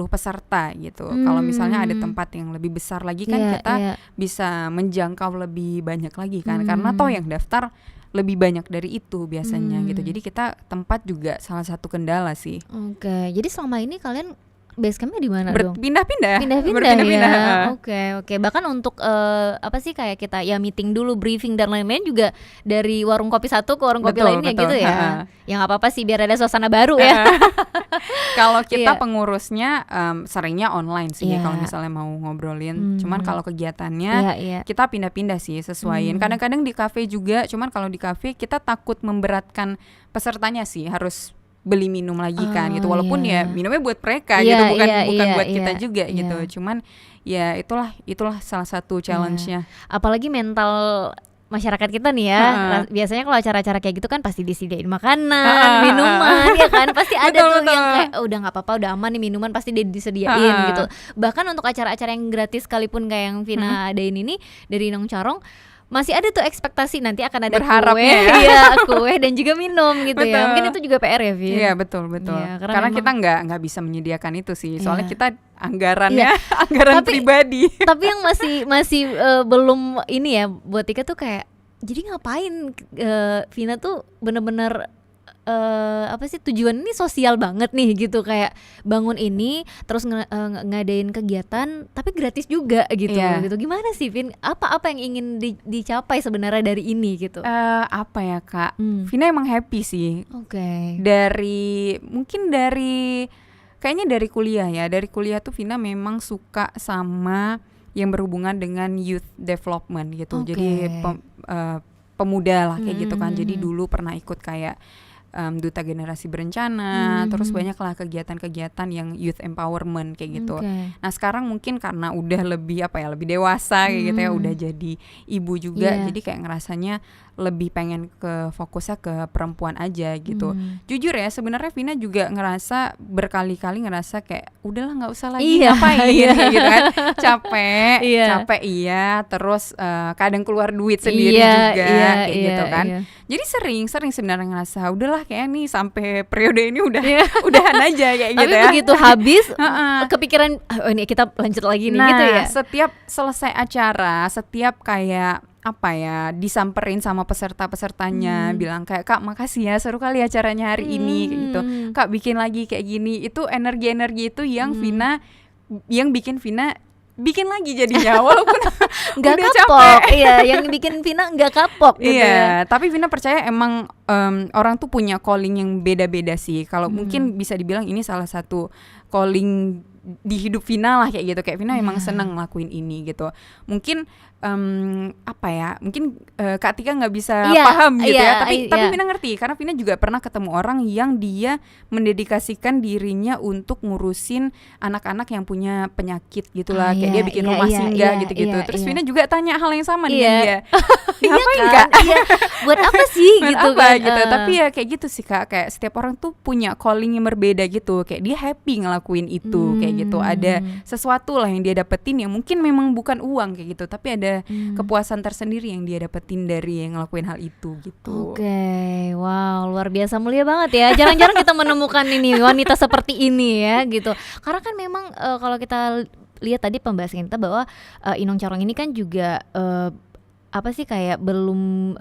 peserta gitu. Kalau misalnya ada tempat yang lebih besar lagi kan kita bisa menjangkau lebih banyak lagi kan, karena toh yang daftar lebih banyak dari itu biasanya gitu. Jadi kita tempat juga salah satu kendala sih. Oke. Jadi selama ini kalian base campnya di mana dong? Berpindah-pindah ya. Oke. Bahkan untuk kayak kita ya meeting dulu, briefing dan lain-lain juga dari warung kopi satu ke warung kopi lainnya gitu ya. Ya nggak apa-apa sih, biar ada suasana baru ya. Kalau kita pengurusnya seringnya online sih kalau misalnya mau ngobrolin. Cuman kalau kegiatannya kita pindah-pindah sih, sesuaiin. Kadang-kadang di kafe juga. Cuman kalau di kafe kita takut memberatkan pesertanya sih, harus beli minum lagi kan gitu, Oh, walaupun iya. ya minumnya buat mereka Iya, gitu, bukan iya, bukan iya, buat kita iya, juga iya. gitu. Cuman ya itulah salah satu challenge-nya. Apalagi mental masyarakat kita nih ya, Heeh. biasanya kalau acara-acara kayak gitu kan pasti disediain makanan, Heeh, minuman, ya kan pasti ada Betul, tuh betul. yang kayak udah nggak apa-apa, udah aman nih, minuman pasti disediain Heeh. gitu. Bahkan untuk acara-acara yang gratis sekalipun kayak yang Vina adain ini dari Inong Carong, masih ada tuh ekspektasi nanti akan ada Berharapnya kue, ya. iya, kue dan juga minum gitu ya. Betul. Mungkin itu juga PR ya, Vin. Iya betul. Iya, Karena memang- kita nggak bisa menyediakan itu sih. Soalnya Iya. kita anggarannya Iya. anggaran Tapi- pribadi. Tapi yang masih belum ini ya buat Tika tuh kayak, jadi ngapain Vina tuh bener-bener apa sih, tujuan ini sosial banget nih gitu, kayak bangun ini terus ngadain kegiatan tapi gratis juga gitu. Iya. Gitu gimana sih, Vin? Apa yang ingin dicapai sebenarnya dari ini gitu? Apa ya Kak? Hmm. Vina emang happy sih. Oke. Kayaknya dari kuliah ya. Dari kuliah tuh Vina memang suka sama yang berhubungan dengan youth development gitu. Oke. Jadi pemuda lah kayak gitu kan. Jadi Hmm. dulu pernah ikut kayak Duta Generasi Berencana, terus banyaklah kegiatan-kegiatan yang youth empowerment kayak gitu. Oke. Nah sekarang mungkin karena udah lebih lebih dewasa kayak gitu ya, udah jadi ibu juga, Iya. jadi kayak ngerasanya lebih pengen ke fokusnya ke perempuan aja gitu. Jujur ya sebenarnya Vina juga ngerasa berkali-kali ngerasa kayak udahlah nggak usah lagi Iya, ngapain iya. kayak gitu kan, capek Iya. terus kadang keluar duit sendiri Iya, juga iya, kayak iya, gitu kan. iya. Jadi sering sebenarnya ngerasa udahlah kayak nih sampai periode ini udah Iya. udahan aja kayak Tapi gitu ya. begitu habis Heeh. kepikiran, oh ini kita lanjut lagi nih Nah, gitu ya. setiap selesai acara, setiap kayak disamperin sama peserta-pesertanya, bilang kayak Kak makasih ya, seru kali acaranya hari ini kayak gitu. Kak bikin lagi kayak gini. Itu energi-energi itu yang bikin Vina bikin lagi jadinya walaupun Nggak udah kapok, iya, yang bikin Vina nggak kapok gitu ya. Iya, tapi Vina percaya emang orang tuh punya calling yang beda-beda sih. Kalau mungkin bisa dibilang ini salah satu calling di hidup Vina lah kayak gitu. Kayak Vina emang seneng ngelakuin ini gitu. Mungkin mungkin Kak Tika nggak bisa Iya, paham gitu iya, ya. Tapi iya. Vina ngerti karena Vina juga pernah ketemu orang yang dia mendedikasikan dirinya untuk ngurusin anak-anak yang punya penyakit gitulah. Kayak dia bikin rumah singgah gitu-gitu. Terus Vina juga tanya hal yang sama dengan dia. Ngapain Kak? Iya, buat apa sih Buat gitu apa kan? gitu. Tapi ya kayak gitu sih Kak, kayak setiap orang tuh punya calling yang berbeda gitu. Kayak dia happy ngelakuin itu kayak gitu. Ada sesuatu lah yang dia dapetin yang mungkin memang bukan uang kayak gitu, tapi ada kepuasan tersendiri yang dia dapetin dari ngelakuin hal itu gitu. Oke, wow, luar biasa, mulia banget ya. Jarang-jarang kita menemukan ini wanita seperti ini ya gitu. Karena kan memang kalau kita lihat tadi pembahasan kita bahwa Inong Carong ini kan juga apa sih, kayak belum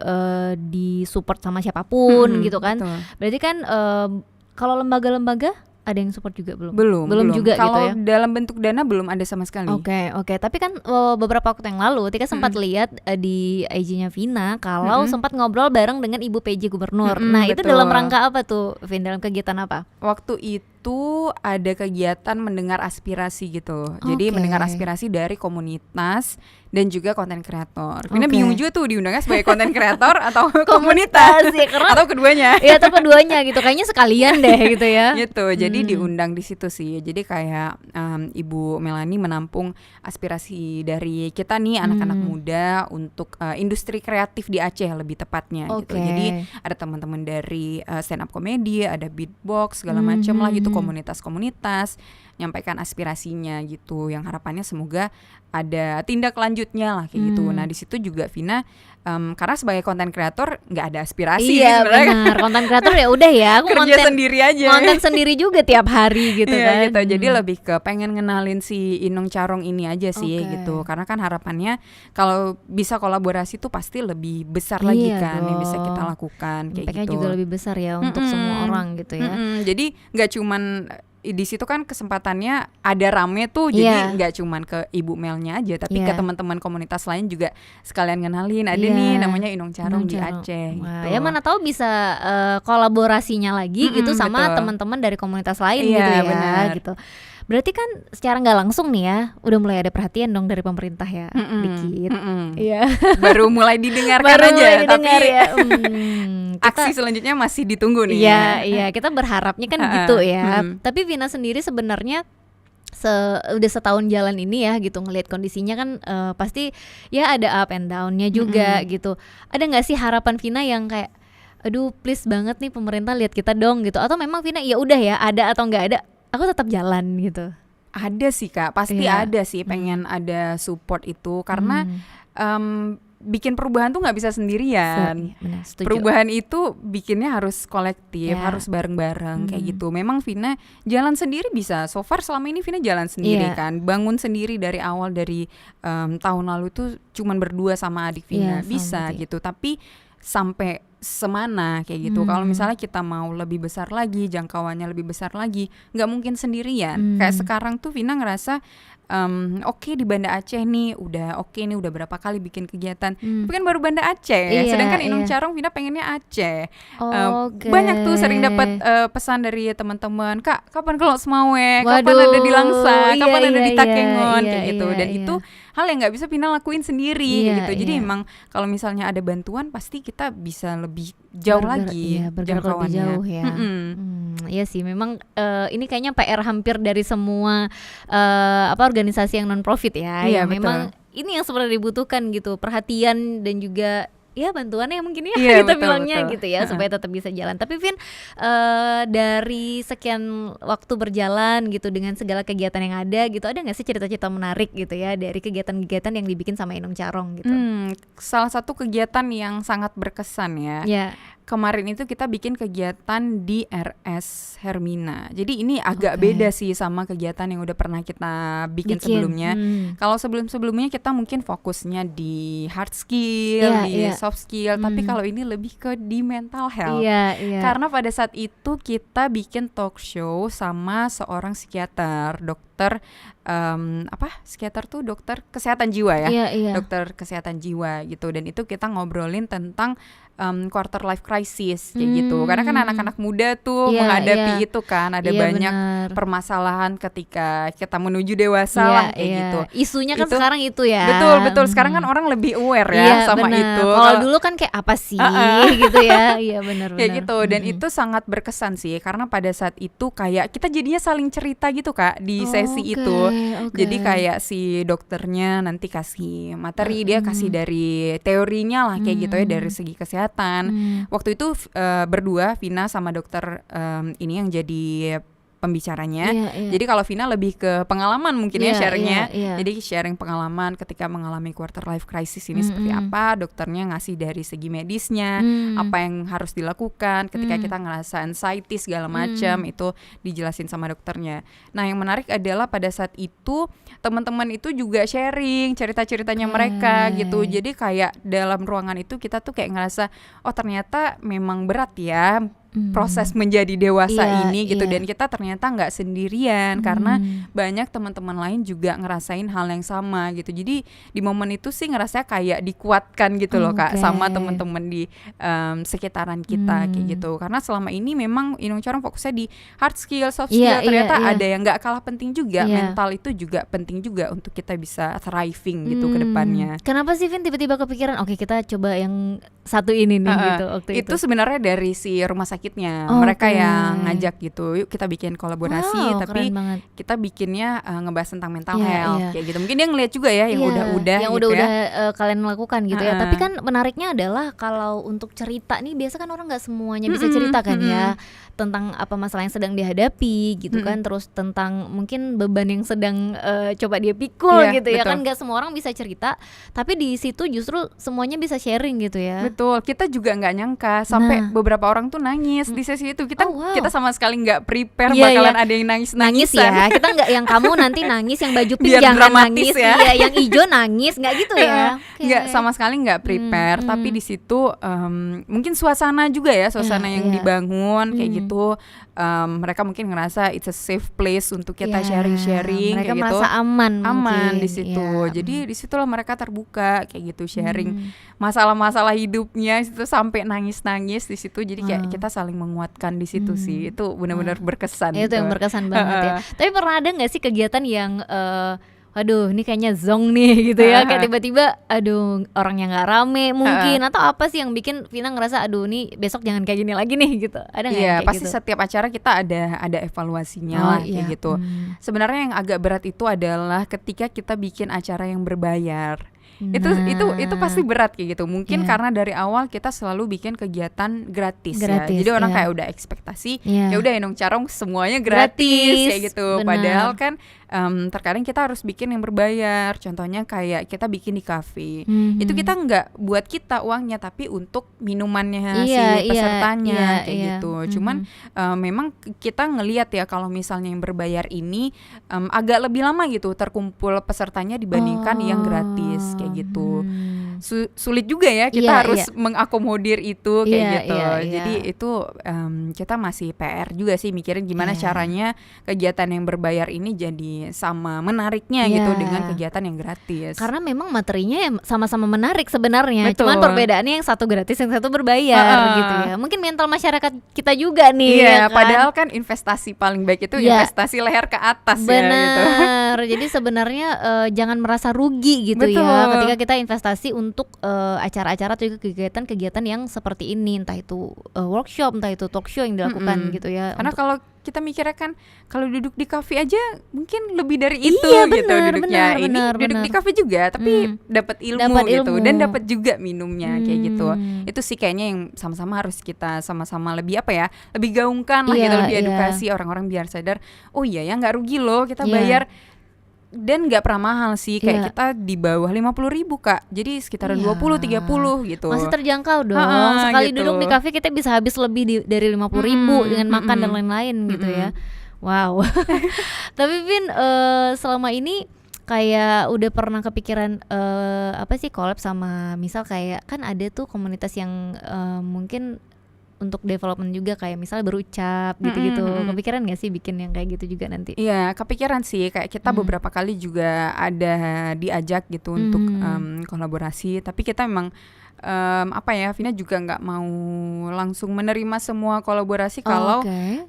disupport sama siapapun gitu kan. Betul. Berarti kan kalau lembaga-lembaga ada yang support juga belum? Belum juga kalau gitu ya. dalam bentuk dana belum ada sama sekali. Oke. Tapi kan beberapa waktu yang lalu Tika sempat lihat di IG-nya Vina kalau sempat ngobrol bareng dengan Ibu PJ Gubernur. Nah, itu betul. dalam rangka apa tuh, Vin? Dalam kegiatan apa? Waktu itu ada kegiatan mendengar aspirasi gitu. Jadi Oke. mendengar aspirasi dari komunitas dan juga konten kreator. Vina Oke. bingung juga tuh diundangnya sebagai konten kreator atau Komunitas, komunitas ya, karena- atau keduanya. Ya, atau keduanya gitu. Kayaknya sekalian deh gitu ya. Gitu. Jadi diundang di situ sih. Jadi kayak Ibu Melani menampung aspirasi dari kita nih anak-anak muda untuk industri kreatif di Aceh lebih tepatnya gitu. Oke. Jadi ada teman-teman dari stand up comedy, ada beatbox segala macam lah gitu, komunitas-komunitas nyampaikan aspirasinya gitu. Yang harapannya semoga ada tindak lanjutnya lah kayak gitu. Nah, di situ juga Vina karena sebagai konten kreator nggak ada aspirasi Iya, sebenarnya. benar. Konten kreator ya udah ya, aku Kerja sendiri aja. konten sendiri juga tiap hari gitu Iya, kan. gitu. Jadi lebih ke pengen ngenalin si Inong Carong ini aja sih Oke. gitu. Karena kan harapannya kalau bisa kolaborasi tuh pasti lebih besar lagi Iya kan yang bisa dong. kita lakukan kayak Impact-nya gitu. juga lebih besar ya untuk semua orang gitu ya. Jadi nggak cuman di situ kan kesempatannya ada rame tuh, Iya. jadi nggak cuman ke Ibu Melnya aja, tapi Iya. ke teman-teman komunitas lain juga sekalian kenalin. Ada Iya. nih namanya Inong Carong di Carong. Aceh. Wah, gitu. ya mana tahu bisa kolaborasinya lagi gitu sama betul. teman-teman dari komunitas lain Iya, gitu ya benar. gitu. Berarti kan secara nggak langsung nih ya udah mulai ada perhatian dong dari pemerintah ya, dikit. Iya. Baru mulai didengarkan Baru aja, mulai tapi didengar ya. Aksi selanjutnya masih ditunggu nih. Iya, kita berharapnya kan gitu ya. Tapi Vina sendiri sebenarnya udah setahun jalan ini ya gitu, ngelihat kondisinya kan pasti ya ada up and down-nya juga gitu. Ada nggak sih harapan Vina yang kayak aduh please banget nih pemerintah lihat kita dong gitu, atau memang Vina ya udah ya ada atau nggak ada aku tetap jalan gitu? Ada sih Kak, pasti ada sih, pengen ada support itu karena bikin perubahan tuh nggak bisa sendirian. Benar, perubahan itu bikinnya harus kolektif, harus bareng-bareng kayak gitu. Memang Vina jalan sendiri bisa. So far selama ini Vina jalan sendiri kan, bangun sendiri dari awal, dari tahun lalu tuh cuman berdua sama adik Vina bisa gitu. Tapi sampai semana kayak gitu. Kalau misalnya kita mau lebih besar lagi, jangkauannya lebih besar lagi, nggak mungkin sendirian. Kayak sekarang tuh Vina ngerasa oke, di Banda Aceh nih udah nih udah berapa kali bikin kegiatan, tapi kan baru Banda Aceh. Sedangkan Inung Carong Vina pengennya Aceh. Banyak tuh sering dapat pesan dari teman-teman, Kak kapan kalau Semawe, kapan ada di Langsa, kapan ada di Takengon kayak gitu. Dan itu hal yang nggak bisa Vina lakuin sendiri gitu. Jadi emang kalau misalnya ada bantuan pasti kita bisa lebih jauh lagi jangkauannya. Lebih jauh ya. Iya sih, memang ini kayaknya PR hampir dari semua organisasi yang non profit ya. Yang memang ini yang sebenarnya dibutuhkan gitu, perhatian dan juga ya bantuannya mungkin ya kita bilangnya gitu ya, supaya tetap bisa jalan. Tapi Vin, dari sekian waktu berjalan gitu dengan segala kegiatan yang ada gitu, ada nggak sih cerita-cerita menarik gitu ya dari kegiatan-kegiatan yang dibikin sama Inung Carong gitu? Salah satu kegiatan yang sangat berkesan ya. Kemarin itu kita bikin kegiatan di RS Hermina. Jadi ini agak beda sih sama kegiatan yang udah pernah kita bikin sebelumnya. Kalau sebelum-sebelumnya kita mungkin fokusnya di hard skill, di soft skill, tapi kalau ini lebih ke di mental health. Karena pada saat itu kita bikin talk show sama seorang psikiater, dokter psikiater tuh dokter kesehatan jiwa ya. Dokter kesehatan jiwa gitu. Dan itu kita ngobrolin tentang quarter life crisis kayak gitu. Karena kan anak-anak muda tuh menghadapi itu kan, ada banyak permasalahan ketika kita menuju dewasa lah kayak gitu. Isunya kan sekarang itu ya. Betul. Sekarang kan orang lebih aware ya sama itu. Kalau dulu kan kayak apa sih gitu ya. Iya benar. Kayak gitu. Dan itu sangat berkesan sih, karena pada saat itu kayak kita jadinya saling cerita gitu Kak di sesi itu. Jadi kayak si dokternya nanti kasih materi, dia kasih dari teorinya lah kayak gitu ya, dari segi kesehatan. Waktu itu berdua Vina sama dokter ini yang jadi pembicaranya. Jadi kalau Vina lebih ke pengalaman mungkin ya sharingnya. Jadi sharing pengalaman ketika mengalami quarter life crisis ini seperti apa, dokternya ngasih dari segi medisnya, apa yang harus dilakukan ketika kita ngerasa anxiety segala macam, itu dijelasin sama dokternya. Nah, yang menarik adalah pada saat itu teman-teman itu juga sharing cerita-ceritanya mereka gitu. Jadi kayak dalam ruangan itu kita tuh kayak ngerasa oh ternyata memang berat ya proses menjadi dewasa ini gitu. Dan kita ternyata nggak sendirian karena banyak teman-teman lain juga ngerasain hal yang sama gitu. Jadi di momen itu sih ngerasa kayak dikuatkan gitu loh Kak, sama teman-teman di sekitaran kita kayak gitu. Karena selama ini memang Inung Carong fokusnya di hard skill, soft skill, ternyata ada yang nggak kalah penting juga. Mental itu juga penting juga untuk kita bisa thriving gitu ke depannya. Kenapa sih Vin tiba-tiba kepikiran oke kita coba yang satu ini nih gitu waktu itu? Itu sebenarnya dari si rumah sakitnya, mereka yang ngajak gitu, yuk kita bikin kolaborasi, tapi kita bikinnya ngebahas tentang mental health kayak gitu. Mungkin dia ngeliat juga ya yang udah-udah kalian lakukan gitu ya. Tapi kan menariknya adalah kalau untuk cerita nih biasa kan orang nggak semuanya bisa cerita kan ya tentang apa masalah yang sedang dihadapi gitu kan, terus tentang mungkin beban yang sedang coba dia pikul gitu ya kan, nggak semua orang bisa cerita, tapi di situ justru semuanya bisa sharing gitu ya. Betul, kita juga nggak nyangka sampai beberapa orang tuh nangis di sesi itu. Kita sama sekali nggak prepare bakalan ada yang nangis ya. Kita nggak yang kamu nanti nangis yang baju pink jangan nangis ya. Yang hijau nangis nggak gitu ya. Nggak sama sekali nggak prepare, tapi di situ mungkin suasana juga ya, suasana yang dibangun kayak gitu. Mereka mungkin ngerasa it's a safe place untuk kita sharing-sharing mereka kayak gitu. Merasa aman di situ. Jadi di situlah mereka terbuka kayak gitu, sharing masalah-masalah hidupnya itu sampai nangis-nangis di situ. Jadi kayak kita saling menguatkan di situ sih. Itu benar-benar berkesan. Itu yang berkesan banget ya. Tapi pernah ada nggak sih kegiatan yang aduh ini kayaknya zong nih gitu ya, kayak tiba-tiba aduh orangnya nggak rame mungkin, atau apa sih yang bikin Vina ngerasa aduh nih besok jangan kayak gini lagi nih gitu, ada nggak yang Iya, kayak pasti gitu? setiap acara kita ada evaluasinya lah kayak gitu. Sebenarnya yang agak berat itu adalah ketika kita bikin acara yang berbayar. Itu pasti berat kayak gitu. Mungkin karena dari awal kita selalu bikin kegiatan gratis ya. Jadi orang kayak udah ekspektasi ya udah Inong Carong semuanya gratis kayak gitu. Padahal kan terkadang kita harus bikin yang berbayar. Contohnya kayak kita bikin di kafe. Itu kita nggak buat kita uangnya, tapi untuk minumannya si pesertanya kayak gitu. Cuman memang kita ngelihat ya kalau misalnya yang berbayar ini agak lebih lama gitu terkumpul pesertanya dibandingkan yang gratis kayak gitu. Sulit juga ya kita harus mengakomodir itu kayak gitu. Jadi itu kita masih PR juga sih mikirin gimana caranya kegiatan yang berbayar ini jadi sama menariknya gitu dengan kegiatan yang gratis. Karena memang materinya sama-sama menarik sebenarnya. Cuman perbedaannya yang satu gratis, yang satu berbayar gitu ya. Mungkin mental masyarakat kita juga nih. Iya, ya kan? Padahal kan investasi paling baik itu investasi leher ke atas. Benar. Jadi sebenarnya jangan merasa rugi gitu ya ketika kita investasi untuk acara-acara atau kegiatan-kegiatan yang seperti ini, entah itu workshop, entah itu talk show yang dilakukan gitu ya. Karena kalau kita mikirnya kan kalau duduk di kafe aja mungkin lebih dari itu gitu duduknya. Duduk di kafe juga tapi dapat ilmu gitu dan dapat juga minumnya kayak gitu. Itu sih kayaknya yang sama-sama harus kita sama-sama lebih lebih gaungkan lah gitu, lebih edukasi orang-orang biar sadar, oh iya ya nggak rugi loh kita bayar. Dan nggak pernah mahal sih, kayak kita di bawah 50.000 Kak, jadi sekitaran 20-30 gitu. Masih terjangkau dong. Sekali gitu. Duduk di kafe kita bisa habis lebih dari 50.000 dengan makan dan lain-lain gitu ya. Wow. Tapi Vin, selama ini kayak udah pernah kepikiran apa sih collab sama misal kayak kan ada tuh komunitas yang mungkin untuk development juga kayak misalnya berucap gitu-gitu. Kepikiran gak sih bikin yang kayak gitu juga nanti? Iya, kepikiran sih. Kayak kita beberapa kali juga ada diajak gitu untuk kolaborasi. Tapi kita memang Vina juga nggak mau langsung menerima semua kolaborasi kalau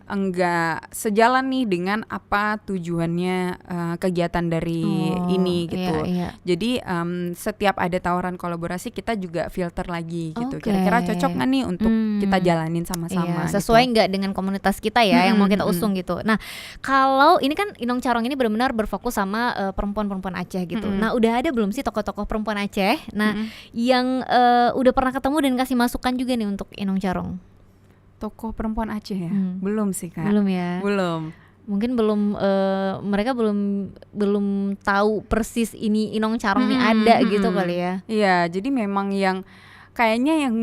enggak sejalan nih dengan apa tujuannya kegiatan dari ini gitu. Jadi setiap ada tawaran kolaborasi kita juga filter lagi gitu. Kira-kira cocok nggak nih untuk kita jalanin sama-sama. Sesuai nggak dengan komunitas kita ya yang mau kita usung gitu. Nah kalau ini kan Inong Carong ini benar-benar berfokus sama perempuan-perempuan Aceh gitu. Nah udah ada belum sih tokoh-tokoh perempuan Aceh? Nah yang udah pernah ketemu dan kasih masukan juga nih untuk Inong Carong? Tokoh perempuan Aceh ya? Belum sih Kak. Belum ya? Belum. Mungkin belum mereka belum tahu persis ini Inong Carong ini ada gitu kali ya. Iya, jadi memang yang kayaknya yang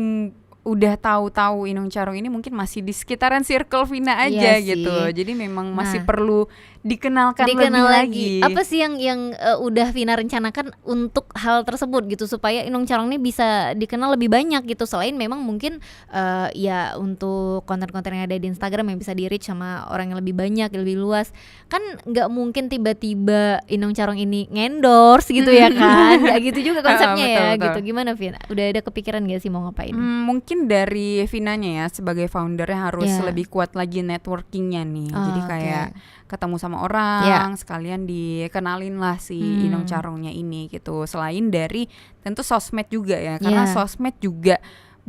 udah tahu-tahu Inong Carong ini mungkin masih di sekitaran circle Vina aja gitu. Jadi memang masih perlu dikenalkan lebih lagi. Apa sih yang udah Vina rencanakan untuk hal tersebut gitu supaya Inong Carong ini bisa dikenal lebih banyak gitu, selain memang mungkin ya untuk konten-konten yang ada di Instagram yang bisa di reach sama orang yang lebih banyak, lebih luas. Kan nggak mungkin tiba-tiba Inong Carong ini ngendorse gitu ya kan. Nggak gitu juga konsepnya betul. Gitu. Gimana Vina? Udah ada kepikiran gak sih mau ngapain? Mungkin dari Vinanya ya sebagai foundernya harus lebih kuat lagi networkingnya nih. Jadi kayak ketemu sama orang, sekalian dikenalin lah si Inong Carongnya ini gitu. Selain dari tentu sosmed juga ya, karena sosmed juga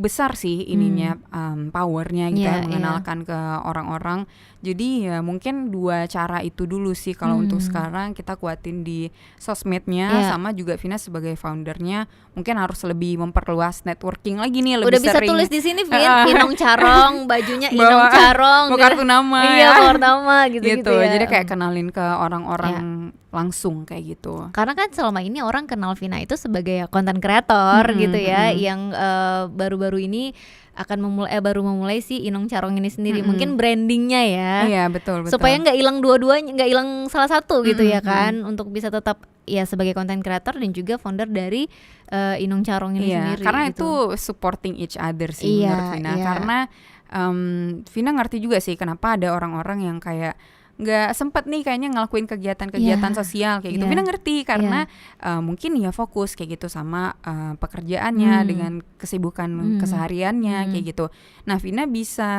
besar sih ininya powernya gitu mengenalkan ke orang-orang. Jadi ya mungkin dua cara itu dulu sih kalau untuk sekarang kita kuatin di sosmednya, sama juga Vina sebagai foundernya mungkin harus lebih memperluas networking lagi nih, lebih udah bisa sering. Tulis di sini Vin, Inong Carong, bajunya Inong Carong, kartu nama kartu nama gitu ya. Jadi kayak kenalin ke orang-orang langsung kayak gitu. Karena kan selama ini orang kenal Vina itu sebagai konten kreator gitu ya, yang baru-baru ini akan baru memulai si Inong Carong ini sendiri. Mungkin brandingnya ya. Iya betul. Supaya nggak hilang dua-duanya, nggak hilang salah satu gitu ya kan, untuk bisa tetap ya sebagai konten kreator dan juga founder dari Inong Carong ini sendiri. Karena gitu. itu supporting each other sih menurut Vina. Karena Vina ngerti juga sih kenapa ada orang-orang yang kayak nggak sempet nih kayaknya ngelakuin kegiatan-kegiatan sosial kayak gitu. Vina ngerti karena mungkin ya fokus kayak gitu sama pekerjaannya dengan kesibukan kesehariannya kayak gitu. Nah, Vina bisa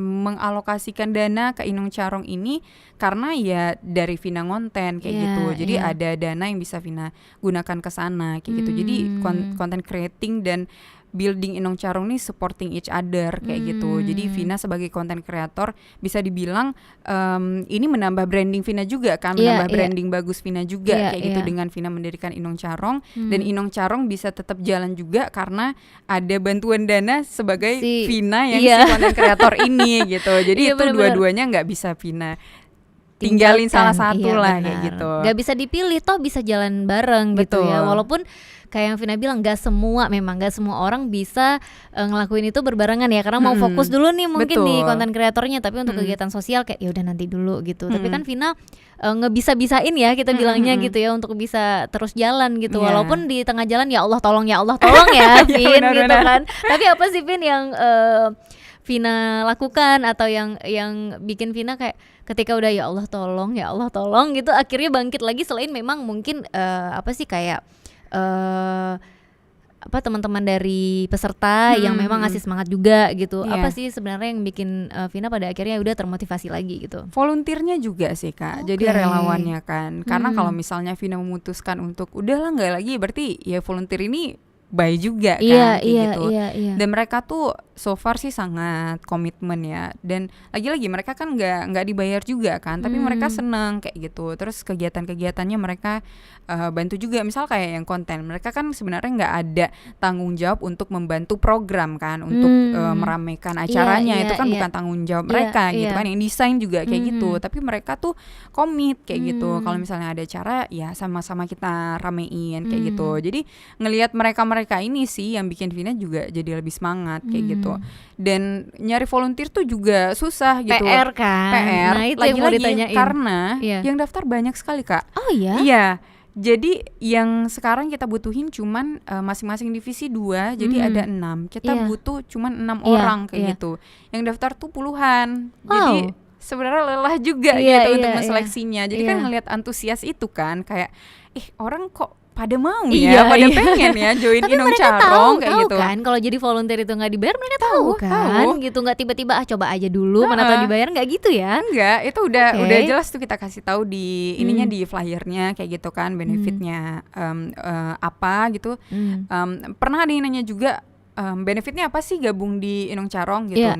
mengalokasikan dana ke Inong Carong ini karena ya dari Vina ngonten kayak gitu. Jadi ada dana yang bisa Vina gunakan ke sana kayak gitu. Jadi content creating dan building Inong Carong nih supporting each other kayak gitu. Jadi Vina sebagai content creator bisa dibilang ini menambah branding Vina juga kan, menambah branding bagus Vina juga kayak gitu dengan Vina mendirikan Inong Carong dan Inong Carong bisa tetap jalan juga karena ada bantuan dana sebagai Vina yang si content creator ini gitu. Jadi itu dua-duanya nggak bisa Vina tinggalin salah satu lah kayak gitu. Gak bisa dipilih, toh bisa jalan bareng gitu ya. Walaupun kayak yang Vina bilang gak semua orang bisa ngelakuin itu berbarengan ya, karena mau fokus dulu nih mungkin di konten kreatornya, tapi untuk kegiatan sosial kayak ya udah nanti dulu gitu. Tapi kan Vina ngebisa-bisain ya kita bilangnya gitu ya, untuk bisa terus jalan gitu. Walaupun di tengah jalan ya Allah tolong ya Vin gitu kan. Tapi apa sih Vin yang Vina lakukan atau yang bikin Vina kayak ketika udah ya Allah tolong gitu akhirnya bangkit lagi, selain memang mungkin kayak teman-teman dari peserta yang memang ngasih semangat juga gitu. Apa sih sebenarnya yang bikin Vina pada akhirnya udah termotivasi lagi gitu? Volunteernya juga sih Kak. Jadi relawannya kan. Karena kalau misalnya Vina memutuskan untuk udahlah nggak lagi, berarti ya volunteer ini baik juga kan gitu. Dan mereka tuh so far sih sangat komitmen ya, dan lagi-lagi mereka kan nggak dibayar juga kan, tapi mereka seneng kayak gitu. Terus kegiatan-kegiatannya mereka bantu juga, misal kayak yang konten, mereka kan sebenarnya nggak ada tanggung jawab untuk membantu program kan, untuk meramaikan acaranya, itu kan bukan tanggung jawab mereka gitu kan. Yang desain juga kayak gitu, tapi mereka tuh komit kayak gitu. Kalau misalnya ada acara ya sama-sama kita ramein kayak gitu. Jadi ngelihat mereka ini sih yang bikin Vina juga jadi lebih semangat kayak gitu. Dan nyari volunteer tuh juga susah gitu. PR kan. Nah, itu yang mau ditanyain. Karena yang daftar banyak sekali Kak. Oh iya? Iya. Jadi yang sekarang kita butuhin cuman masing-masing divisi 2, jadi ada 6. Kita butuh cuman 6 orang kayak gitu. Yang daftar tuh puluhan. Jadi sebenarnya lelah juga gitu untuk menseleksinya. Jadi kan ngelihat antusias itu kan, kayak orang kok pada mau pada pengen ya join Inong Carong kayak gitu kan. Kalau jadi volunteer itu nggak dibayar, mereka tahu kan gitu, nggak tiba-tiba coba aja dulu mana tahu dibayar, nggak gitu ya. Enggak, itu udah jelas tuh kita kasih tahu di ininya, di flyernya kayak gitu kan, benefitnya apa gitu. Pernah ada yang nanya juga benefitnya apa sih gabung di Inong Carong gitu.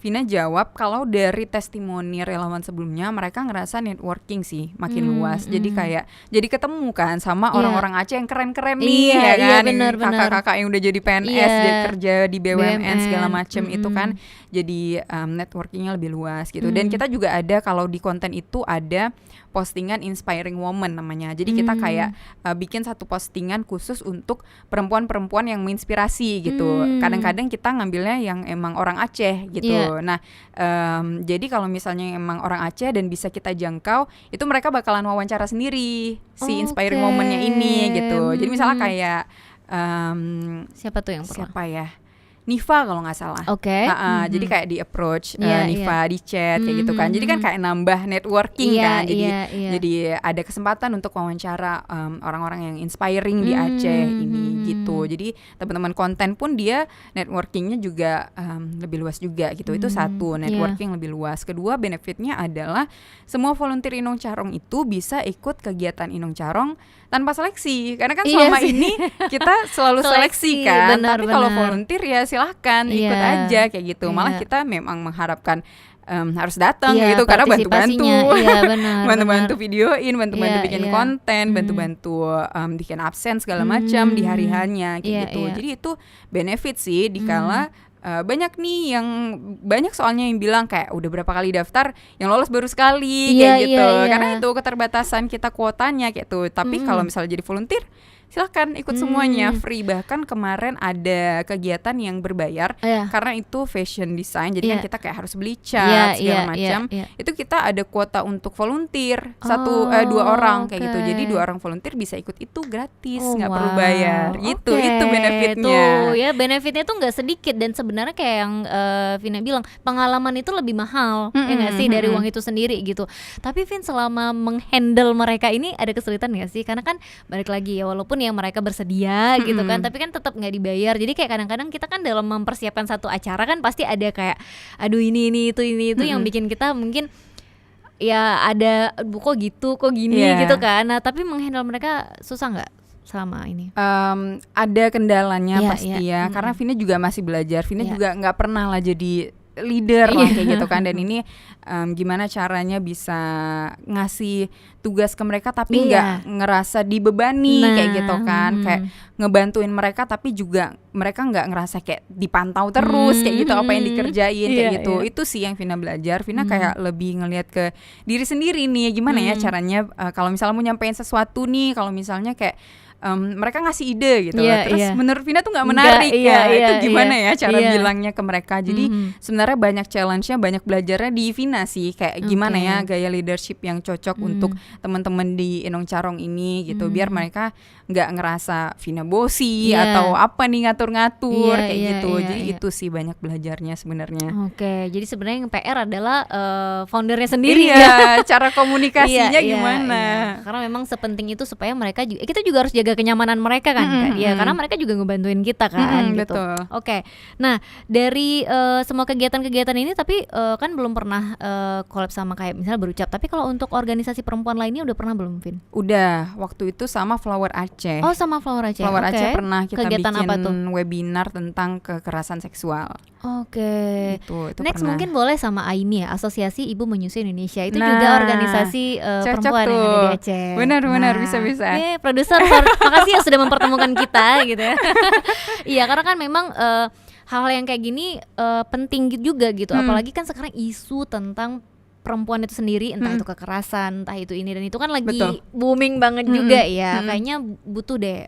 Vina jawab kalau dari testimoni relawan sebelumnya, mereka ngerasa networking sih makin luas. Jadi kayak jadi ketemu kan sama orang-orang Aceh yang keren-keren nih ya kan, kakak-kakak yang udah jadi PNS, dia kerja di BUMN segala macem itu kan. Jadi networkingnya lebih luas gitu. Dan kita juga ada, kalau di konten itu ada postingan Inspiring Woman namanya. Jadi kita kayak bikin satu postingan khusus untuk perempuan-perempuan yang menginspirasi gitu. Kadang-kadang kita ngambilnya yang emang orang Aceh gitu. Nah, jadi kalau misalnya emang orang Aceh dan bisa kita jangkau, itu mereka bakalan wawancara sendiri si Inspiring Woman-nya ini gitu. Jadi misalnya kayak siapa tuh yang pernah? Siapa ya? Niva kalau nggak salah. Jadi kayak di approach Niva di chat kayak gitu kan. Jadi kan kayak nambah networking kan. Jadi ada kesempatan untuk wawancara orang-orang yang inspiring di Aceh ini gitu. Jadi teman-teman konten pun dia networkingnya juga lebih luas juga gitu. Itu satu, networking lebih luas. Kedua, benefitnya adalah semua volunteer Inong Carong itu bisa ikut kegiatan Inong Carong tanpa seleksi. Karena kan selama ini kita selalu seleksi kan. Tapi kalau volunteer ya silahkan ikut aja kayak gitu. Malah kita memang mengharapkan harus datang gitu, karena bantu-bantu bantu-bantu videoin, bantu-bantu bikin konten, bantu-bantu bikin absen segala macam di hari-harinya kayak gitu. Jadi itu benefit sih dikala banyak nih yang soalnya yang bilang kayak udah berapa kali daftar yang lolos baru sekali kayak gitu. Karena itu keterbatasan kita kuotanya kayak gitu. Tapi kalau misalnya jadi volunteer silahkan ikut semuanya free. Bahkan kemarin ada kegiatan yang berbayar karena itu fashion design, jadi kan kita kayak harus beli cat segala macam. Itu kita ada kuota untuk volunteer 2 orang kayak gitu. Jadi 2 orang volunteer bisa ikut itu gratis, nggak perlu bayar gitu. Itu benefitnya. Tuh ya, benefitnya tuh nggak sedikit. Dan sebenarnya kayak yang Vina bilang, pengalaman itu lebih mahal ya nggak sih dari uang itu sendiri gitu. Tapi Vin, selama menghandle mereka ini ada kesulitan nggak sih? Karena kan balik lagi ya, walaupun yang mereka bersedia gitu kan, tapi kan tetap nggak dibayar. Jadi kayak kadang-kadang kita kan dalam mempersiapkan satu acara kan pasti ada kayak aduh ini itu yang bikin kita mungkin ya ada kok gitu, kok gini gitu kan. Nah tapi menghandle mereka susah nggak selama ini? Ada kendalanya pasti ya, karena Vina juga masih belajar. Vina juga nggak pernah lah jadi leader lah kayak gitu kan. Dan ini gimana caranya bisa ngasih tugas ke mereka tapi nggak ngerasa dibebani kayak gitu kan. Kayak ngebantuin mereka tapi juga mereka nggak ngerasa kayak dipantau terus kayak gitu apa yang dikerjain kayak gitu. Itu sih yang Vina belajar. Vina kayak lebih ngelihat ke diri sendiri nih, gimana ya caranya kalau misalnya mau nyampein sesuatu nih, kalau misalnya kayak mereka ngasih ide gitu terus menurut Vina tuh nggak menarik itu gimana ya cara bilangnya ke mereka. Jadi sebenarnya banyak challenge-nya, banyak belajarnya di Vina sih, kayak gimana ya gaya leadership yang cocok untuk teman-teman di Inong Carong ini gitu, biar mereka nggak ngerasa Vina bosi atau apa nih ngatur-ngatur kayak gitu. Jadi itu sih banyak belajarnya sebenarnya. Jadi sebenarnya yang PR adalah foundernya sendiri cara komunikasinya gimana. Karena memang sepenting itu supaya mereka juga, kita juga harus jaga kenyamanan mereka kan, karena mereka juga ngebantuin kita kan gitu. Nah dari semua kegiatan-kegiatan ini tapi kan belum pernah collab sama kayak misalnya Berucap. Tapi kalau untuk organisasi perempuan lainnya udah pernah belum, Vin? Udah, waktu itu sama Flower Aceh. Oh, sama Flower Aceh. Flower Aceh pernah kita kegiatan bikin apa tuh? Webinar tentang kekerasan seksual. Itu Next pernah. Mungkin boleh sama AIMI ya, Asosiasi Ibu Menyusui Indonesia. Itu juga organisasi perempuan yang ada di Aceh. Benar bisa. Produser, makasih ya sudah mempertemukan kita gitu ya. Iya, karena kan memang hal-hal yang kayak gini penting juga gitu. Apalagi kan sekarang isu tentang perempuan itu sendiri, entah itu kekerasan, entah itu ini dan itu kan lagi booming banget juga ya. Kayaknya butuh deh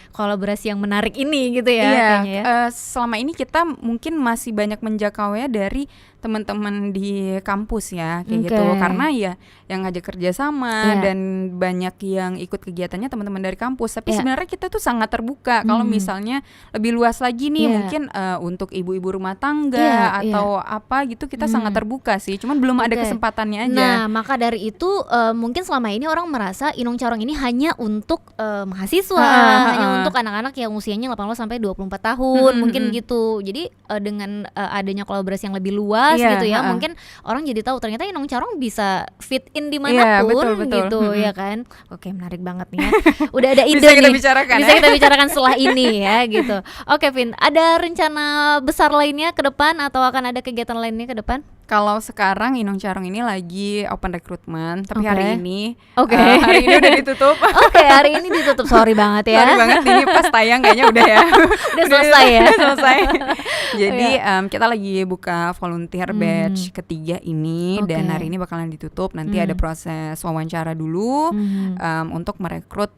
kolaborasi yang menarik ini gitu ya. Kayaknya ya. Selama ini kita mungkin masih banyak menjangkaunya dari teman-teman di kampus ya kayak gitu, karena ya yang ngajak kerja sama dan banyak yang ikut kegiatannya teman-teman dari kampus. Tapi sebenarnya kita tuh sangat terbuka kalau misalnya lebih luas lagi nih mungkin untuk ibu-ibu rumah tangga atau apa gitu, kita sangat terbuka sih, cuman belum ada kesempatannya aja. Nah maka dari itu mungkin selama ini orang merasa Inong Carong ini hanya untuk mahasiswa, hanya untuk anak-anak yang usianya 18 sampai 24 tahun mungkin gitu. Jadi dengan adanya kolaborasi yang lebih luas gitu ya, mungkin orang jadi tahu ternyata Inong Carong bisa fit in dimanapun betul. Gitu ya kan. Oke, menarik banget nih ya. Udah ada ide bisa kita nih, bicarakan bisa kita bicarakan setelah ini ya gitu. Oke Vin, ada rencana besar lainnya ke depan atau akan ada kegiatan lainnya ke depan? Kalau sekarang Inong Carong ini lagi open recruitment, tapi hari ini hari ini udah ditutup. Hari ini ditutup, sorry banget ya. Sorry banget, ini pas tayang kayaknya udah ya. Udah selesai ya. Selesai. Jadi kita lagi buka volunteer batch ketiga ini dan hari ini bakalan ditutup. Nanti ada proses wawancara dulu untuk merekrut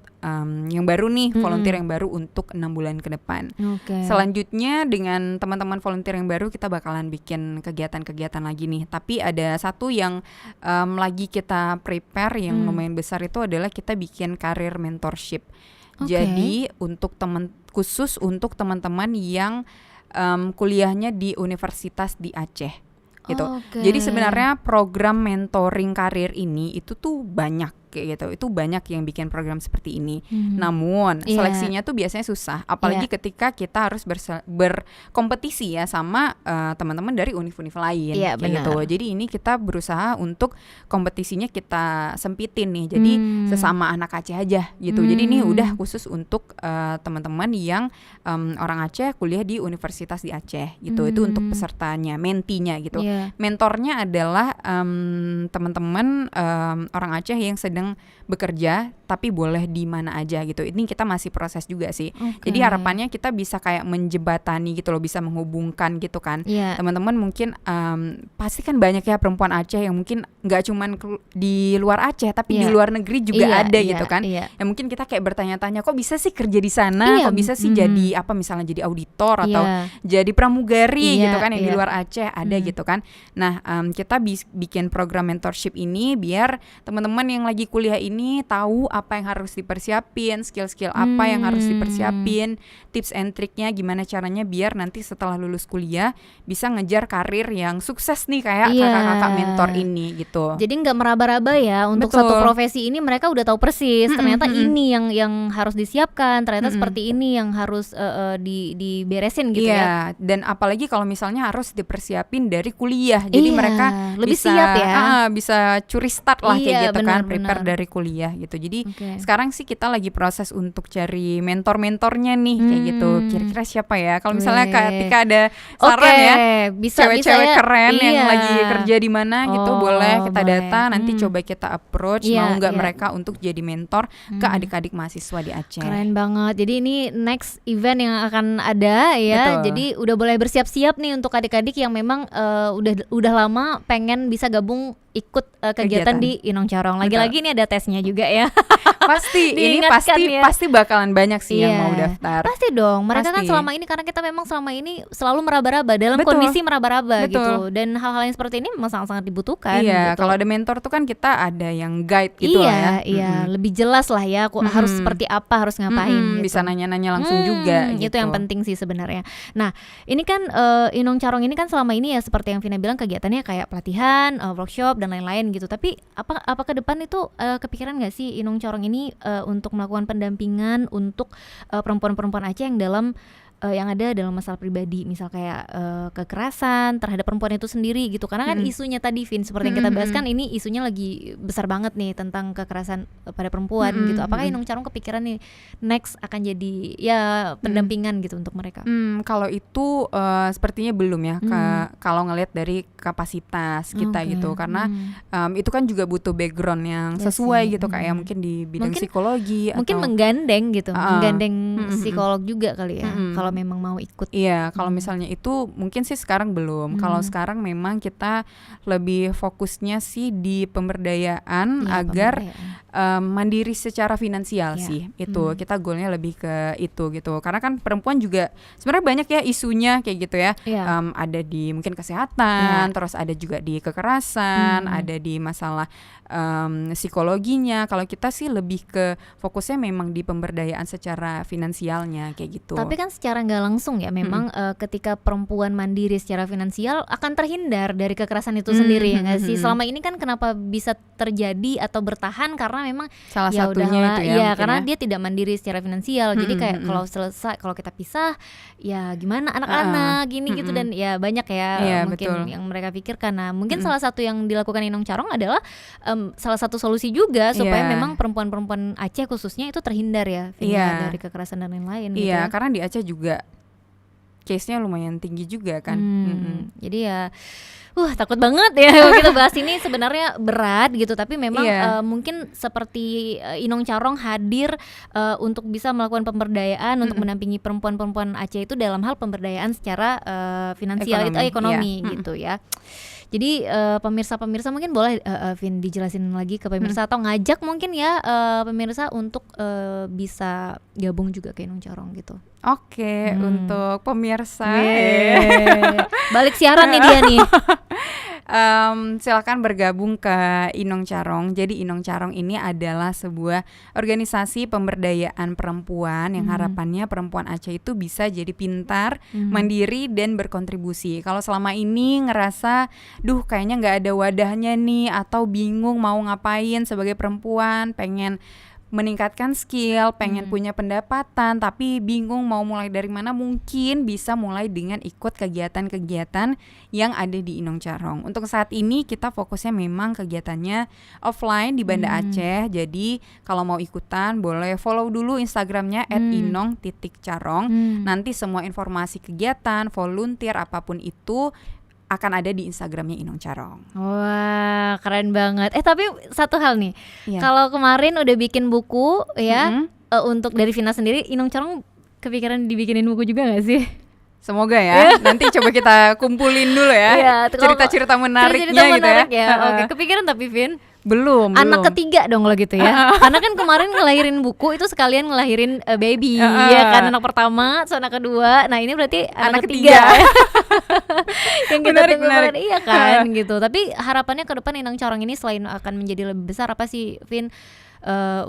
yang baru nih, volunteer yang baru untuk 6 bulan ke depan. Selanjutnya dengan teman-teman volunteer yang baru kita bakalan bikin kegiatan-kegiatan lagi nih. Tapi ada satu yang lagi kita prepare yang lumayan besar, itu adalah kita bikin career mentorship. Jadi khusus untuk teman-teman yang kuliahnya di universitas di Aceh gitu. Jadi sebenarnya program mentoring karir ini itu tuh banyak kayak gitu. Itu banyak yang bikin program seperti ini. Namun seleksinya tuh biasanya susah, apalagi ketika kita harus berkompetisi ya sama teman-teman dari univ-univ lain kayak gitu. Jadi ini kita berusaha untuk kompetisinya kita sempitin nih. Jadi sesama anak Aceh aja gitu. Jadi ini udah khusus untuk teman-teman yang orang Aceh kuliah di universitas di Aceh gitu. Itu untuk pesertanya, mentinya gitu. Mentornya adalah teman-teman orang Aceh yang sedang bekerja tapi boleh di mana aja gitu. Ini kita masih proses juga sih. Jadi harapannya kita bisa kayak menjembatani gitu loh, bisa menghubungkan gitu kan. Teman-teman mungkin pasti kan banyak ya perempuan Aceh yang mungkin nggak cuman di luar Aceh tapi di luar negeri juga ada gitu kan. Ya mungkin kita kayak bertanya-tanya, kok bisa sih kerja di sana, kok bisa sih jadi apa, misalnya jadi auditor atau jadi pramugari gitu kan yang di luar Aceh ada gitu kan. Nah kita bikin program mentorship ini biar teman-teman yang lagi kuliah ini tahu apa yang harus dipersiapin, skill-skill apa yang harus dipersiapin, tips and triknya gimana caranya biar nanti setelah lulus kuliah bisa ngejar karir yang sukses nih kayak kakak-kakak mentor ini gitu. Jadi nggak meraba-raba ya untuk satu profesi ini, mereka udah tahu persis ternyata ini yang harus disiapkan, ternyata seperti ini yang harus diberesin gitu ya. Dan apalagi kalau misalnya harus dipersiapin dari kuliah, jadi mereka lebih bisa siap ya. Bisa curi start lah kayak gitu kan, prepare benar. dari kuliah gitu. Jadi sekarang sih kita lagi proses untuk cari mentor-mentornya nih kayak gitu. Kira-kira siapa ya? Kalau misalnya ketika ada saran ya, cewek-cewek keren yang lagi kerja di mana gitu, boleh kita data, nanti coba kita approach mau nggak mereka untuk jadi mentor ke adik-adik mahasiswa di Aceh. Keren banget. Jadi ini next event yang akan ada ya. Jadi udah boleh bersiap-siap nih untuk adik-adik yang memang udah lama pengen bisa gabung ikut kegiatan di Inong Carong. Lagi-lagi ini ada tesnya juga ya. Pasti ini pasti bakalan banyak sih yang mau daftar. Pasti dong. Mereka kan selama ini, karena kita memang selama ini selalu meraba-raba dalam kondisi meraba-raba gitu. Dan hal-hal yang seperti ini memang sangat-sangat dibutuhkan. Gitu. Kalau ada mentor tuh kan kita ada yang guide gitu lah ya. Lebih jelas lah ya. Harus seperti apa, harus ngapain. Gitu. Bisa nanya-nanya langsung juga. Gitu. Itu yang penting sih sebenarnya. Nah, ini kan Inong Carong ini kan selama ini ya seperti yang Vina bilang, kegiatannya kayak pelatihan, workshop dan lain-lain gitu. Tapi apa ke depan itu kepikiran nggak sih Inong Carong ini untuk melakukan pendampingan untuk perempuan-perempuan Aceh yang yang ada dalam masalah pribadi, misal kayak kekerasan terhadap perempuan itu sendiri gitu. Karena kan isunya tadi, Vin, seperti yang kita bahas kan, ini isunya lagi besar banget nih tentang kekerasan pada perempuan gitu. Apakah Inong Carong kepikiran nih next akan jadi ya pendampingan gitu untuk mereka? Kalau itu sepertinya belum ya, kalau ngelihat dari kapasitas kita gitu. Karena itu kan juga butuh background yang sesuai gitu, kayak mungkin di bidang psikologi mungkin atau menggandeng gitu, menggandeng psikolog juga kali ya. Kalau memang mau ikut. Iya, kalau misalnya itu mungkin sih sekarang belum. Kalau sekarang memang kita lebih fokusnya sih di pemberdayaan agar mandiri secara finansial sih. Itu kita goalnya lebih ke itu gitu. Karena kan perempuan juga sebenarnya banyak ya isunya kayak gitu ya. Ada di mungkin kesehatan, terus ada juga di kekerasan, ada di masalah psikologinya. Kalau kita sih lebih ke fokusnya memang di pemberdayaan secara finansialnya kayak gitu. Tapi kan secara nggak langsung ya memang ketika perempuan mandiri secara finansial akan terhindar dari kekerasan itu sendiri ya nggak sih? Selama ini kan kenapa bisa terjadi atau bertahan, karena memang salah satunya itu ya, karena dia tidak mandiri secara finansial. Jadi kayak kalau kita pisah ya gimana anak-anak gini gitu, dan ya banyak ya mungkin yang mereka pikirkan. Nah mungkin salah satu yang dilakukan Inong Carong adalah salah satu solusi juga supaya memang perempuan-perempuan Aceh khususnya itu terhindar ya dari kekerasan dan lain-lain gitu ya. Karena di Aceh juga case-nya lumayan tinggi juga kan. Jadi ya takut banget ya kalau kita bahas ini, sebenarnya berat gitu, tapi memang mungkin seperti Inong Carong hadir untuk bisa melakukan pemberdayaan untuk mendampingi perempuan-perempuan Aceh itu dalam hal pemberdayaan secara finansial, ekonomi gitu ya. Jadi pemirsa-pemirsa mungkin boleh Vin dijelasin lagi ke pemirsa atau ngajak mungkin ya pemirsa untuk bisa gabung juga ke Inong Carong gitu. Oke, untuk pemirsa balik siaran nih dia nih. Silakan bergabung ke Inong Carong. Jadi Inong Carong ini adalah sebuah organisasi pemberdayaan perempuan yang harapannya perempuan Aceh itu bisa jadi pintar, mandiri dan berkontribusi. Kalau selama ini ngerasa kayaknya nggak ada wadahnya nih, atau bingung mau ngapain sebagai perempuan, pengen meningkatkan skill, pengen punya pendapatan tapi bingung mau mulai dari mana, mungkin bisa mulai dengan ikut kegiatan-kegiatan yang ada di Inong Carong. Untuk saat ini kita fokusnya memang kegiatannya offline di Banda Aceh. Jadi kalau mau ikutan boleh follow dulu Instagramnya @inong_carong. Nanti semua informasi kegiatan, volunteer apapun itu akan ada di Instagramnya Inong Carong. Wah, keren banget. Tapi satu hal nih, Iya. kalau kemarin udah bikin buku ya, untuk dari Vina sendiri, Inong Carong kepikiran dibikinin buku juga gak sih? Semoga ya. Nanti coba kita kumpulin dulu ya, Iya, cerita-cerita menariknya cerita gitu menarik ya. Oke, kepikiran tapi Vin? Belum. Anak ketiga dong lo gitu ya. Karena kan kemarin ngelahirin buku itu sekalian ngelahirin baby ya kan, anak pertama, terus anak kedua. Nah, ini berarti anak ketiga. Yang kita tunggu banget, iya kan gitu. Tapi harapannya ke depan Inong Carong ini selain akan menjadi lebih besar, apa sih Vin,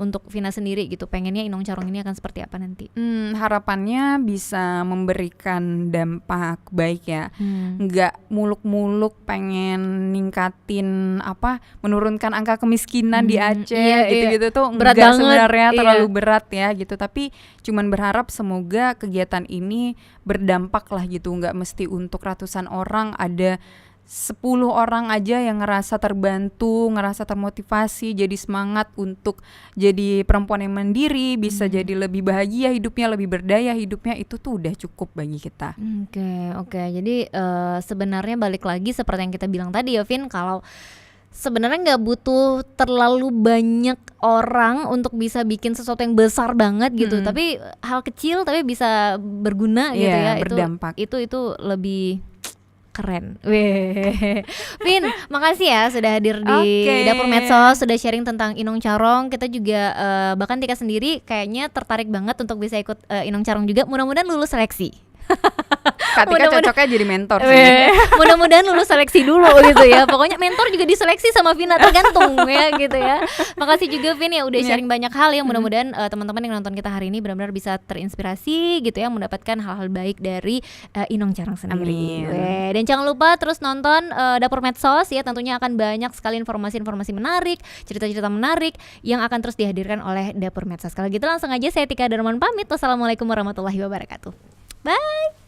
untuk Vina sendiri gitu, pengennya Inong Carong ini akan seperti apa nanti? Harapannya bisa memberikan dampak baik ya, nggak muluk-muluk pengen ningkatin menurunkan angka kemiskinan di Aceh gitu-gitu tuh berat nggak banget, sebenarnya terlalu berat ya gitu, tapi cuman berharap semoga kegiatan ini berdampak lah gitu, nggak mesti untuk ratusan orang, ada 10 orang aja yang ngerasa terbantu, ngerasa termotivasi, jadi semangat untuk jadi perempuan yang mandiri, bisa jadi lebih bahagia hidupnya, lebih berdaya hidupnya, itu tuh udah cukup bagi kita. Oke. Jadi sebenarnya balik lagi seperti yang kita bilang tadi ya Vin, kalau sebenarnya nggak butuh terlalu banyak orang untuk bisa bikin sesuatu yang besar banget gitu, tapi hal kecil tapi bisa berguna gitu ya, berdampak. Itu lebih keren. Vin, makasih ya sudah hadir di Dapur Medsos, sudah sharing tentang Inong Carong. Kita juga bahkan Tika sendiri kayaknya tertarik banget untuk bisa ikut Inong Carong juga. Mudah-mudahan lulus seleksi. Kak Tika cocoknya jadi mentor sih. Mudah-mudahan lulus seleksi dulu gitu ya. Pokoknya mentor juga diseleksi sama Vina, tergantung ya gitu ya. Makasih juga Vin ya udah sharing banyak hal ya. Mudah-mudahan teman-teman yang nonton kita hari ini benar-benar bisa terinspirasi gitu ya, mendapatkan hal-hal baik dari Inong Carong sendiri. Dan jangan lupa terus nonton Dapur Medsos ya, tentunya akan banyak sekali informasi-informasi menarik, cerita-cerita menarik yang akan terus dihadirkan oleh Dapur Medsos. Kalau gitu langsung aja saya Tika Darman pamit. Wassalamualaikum warahmatullahi wabarakatuh. Bye.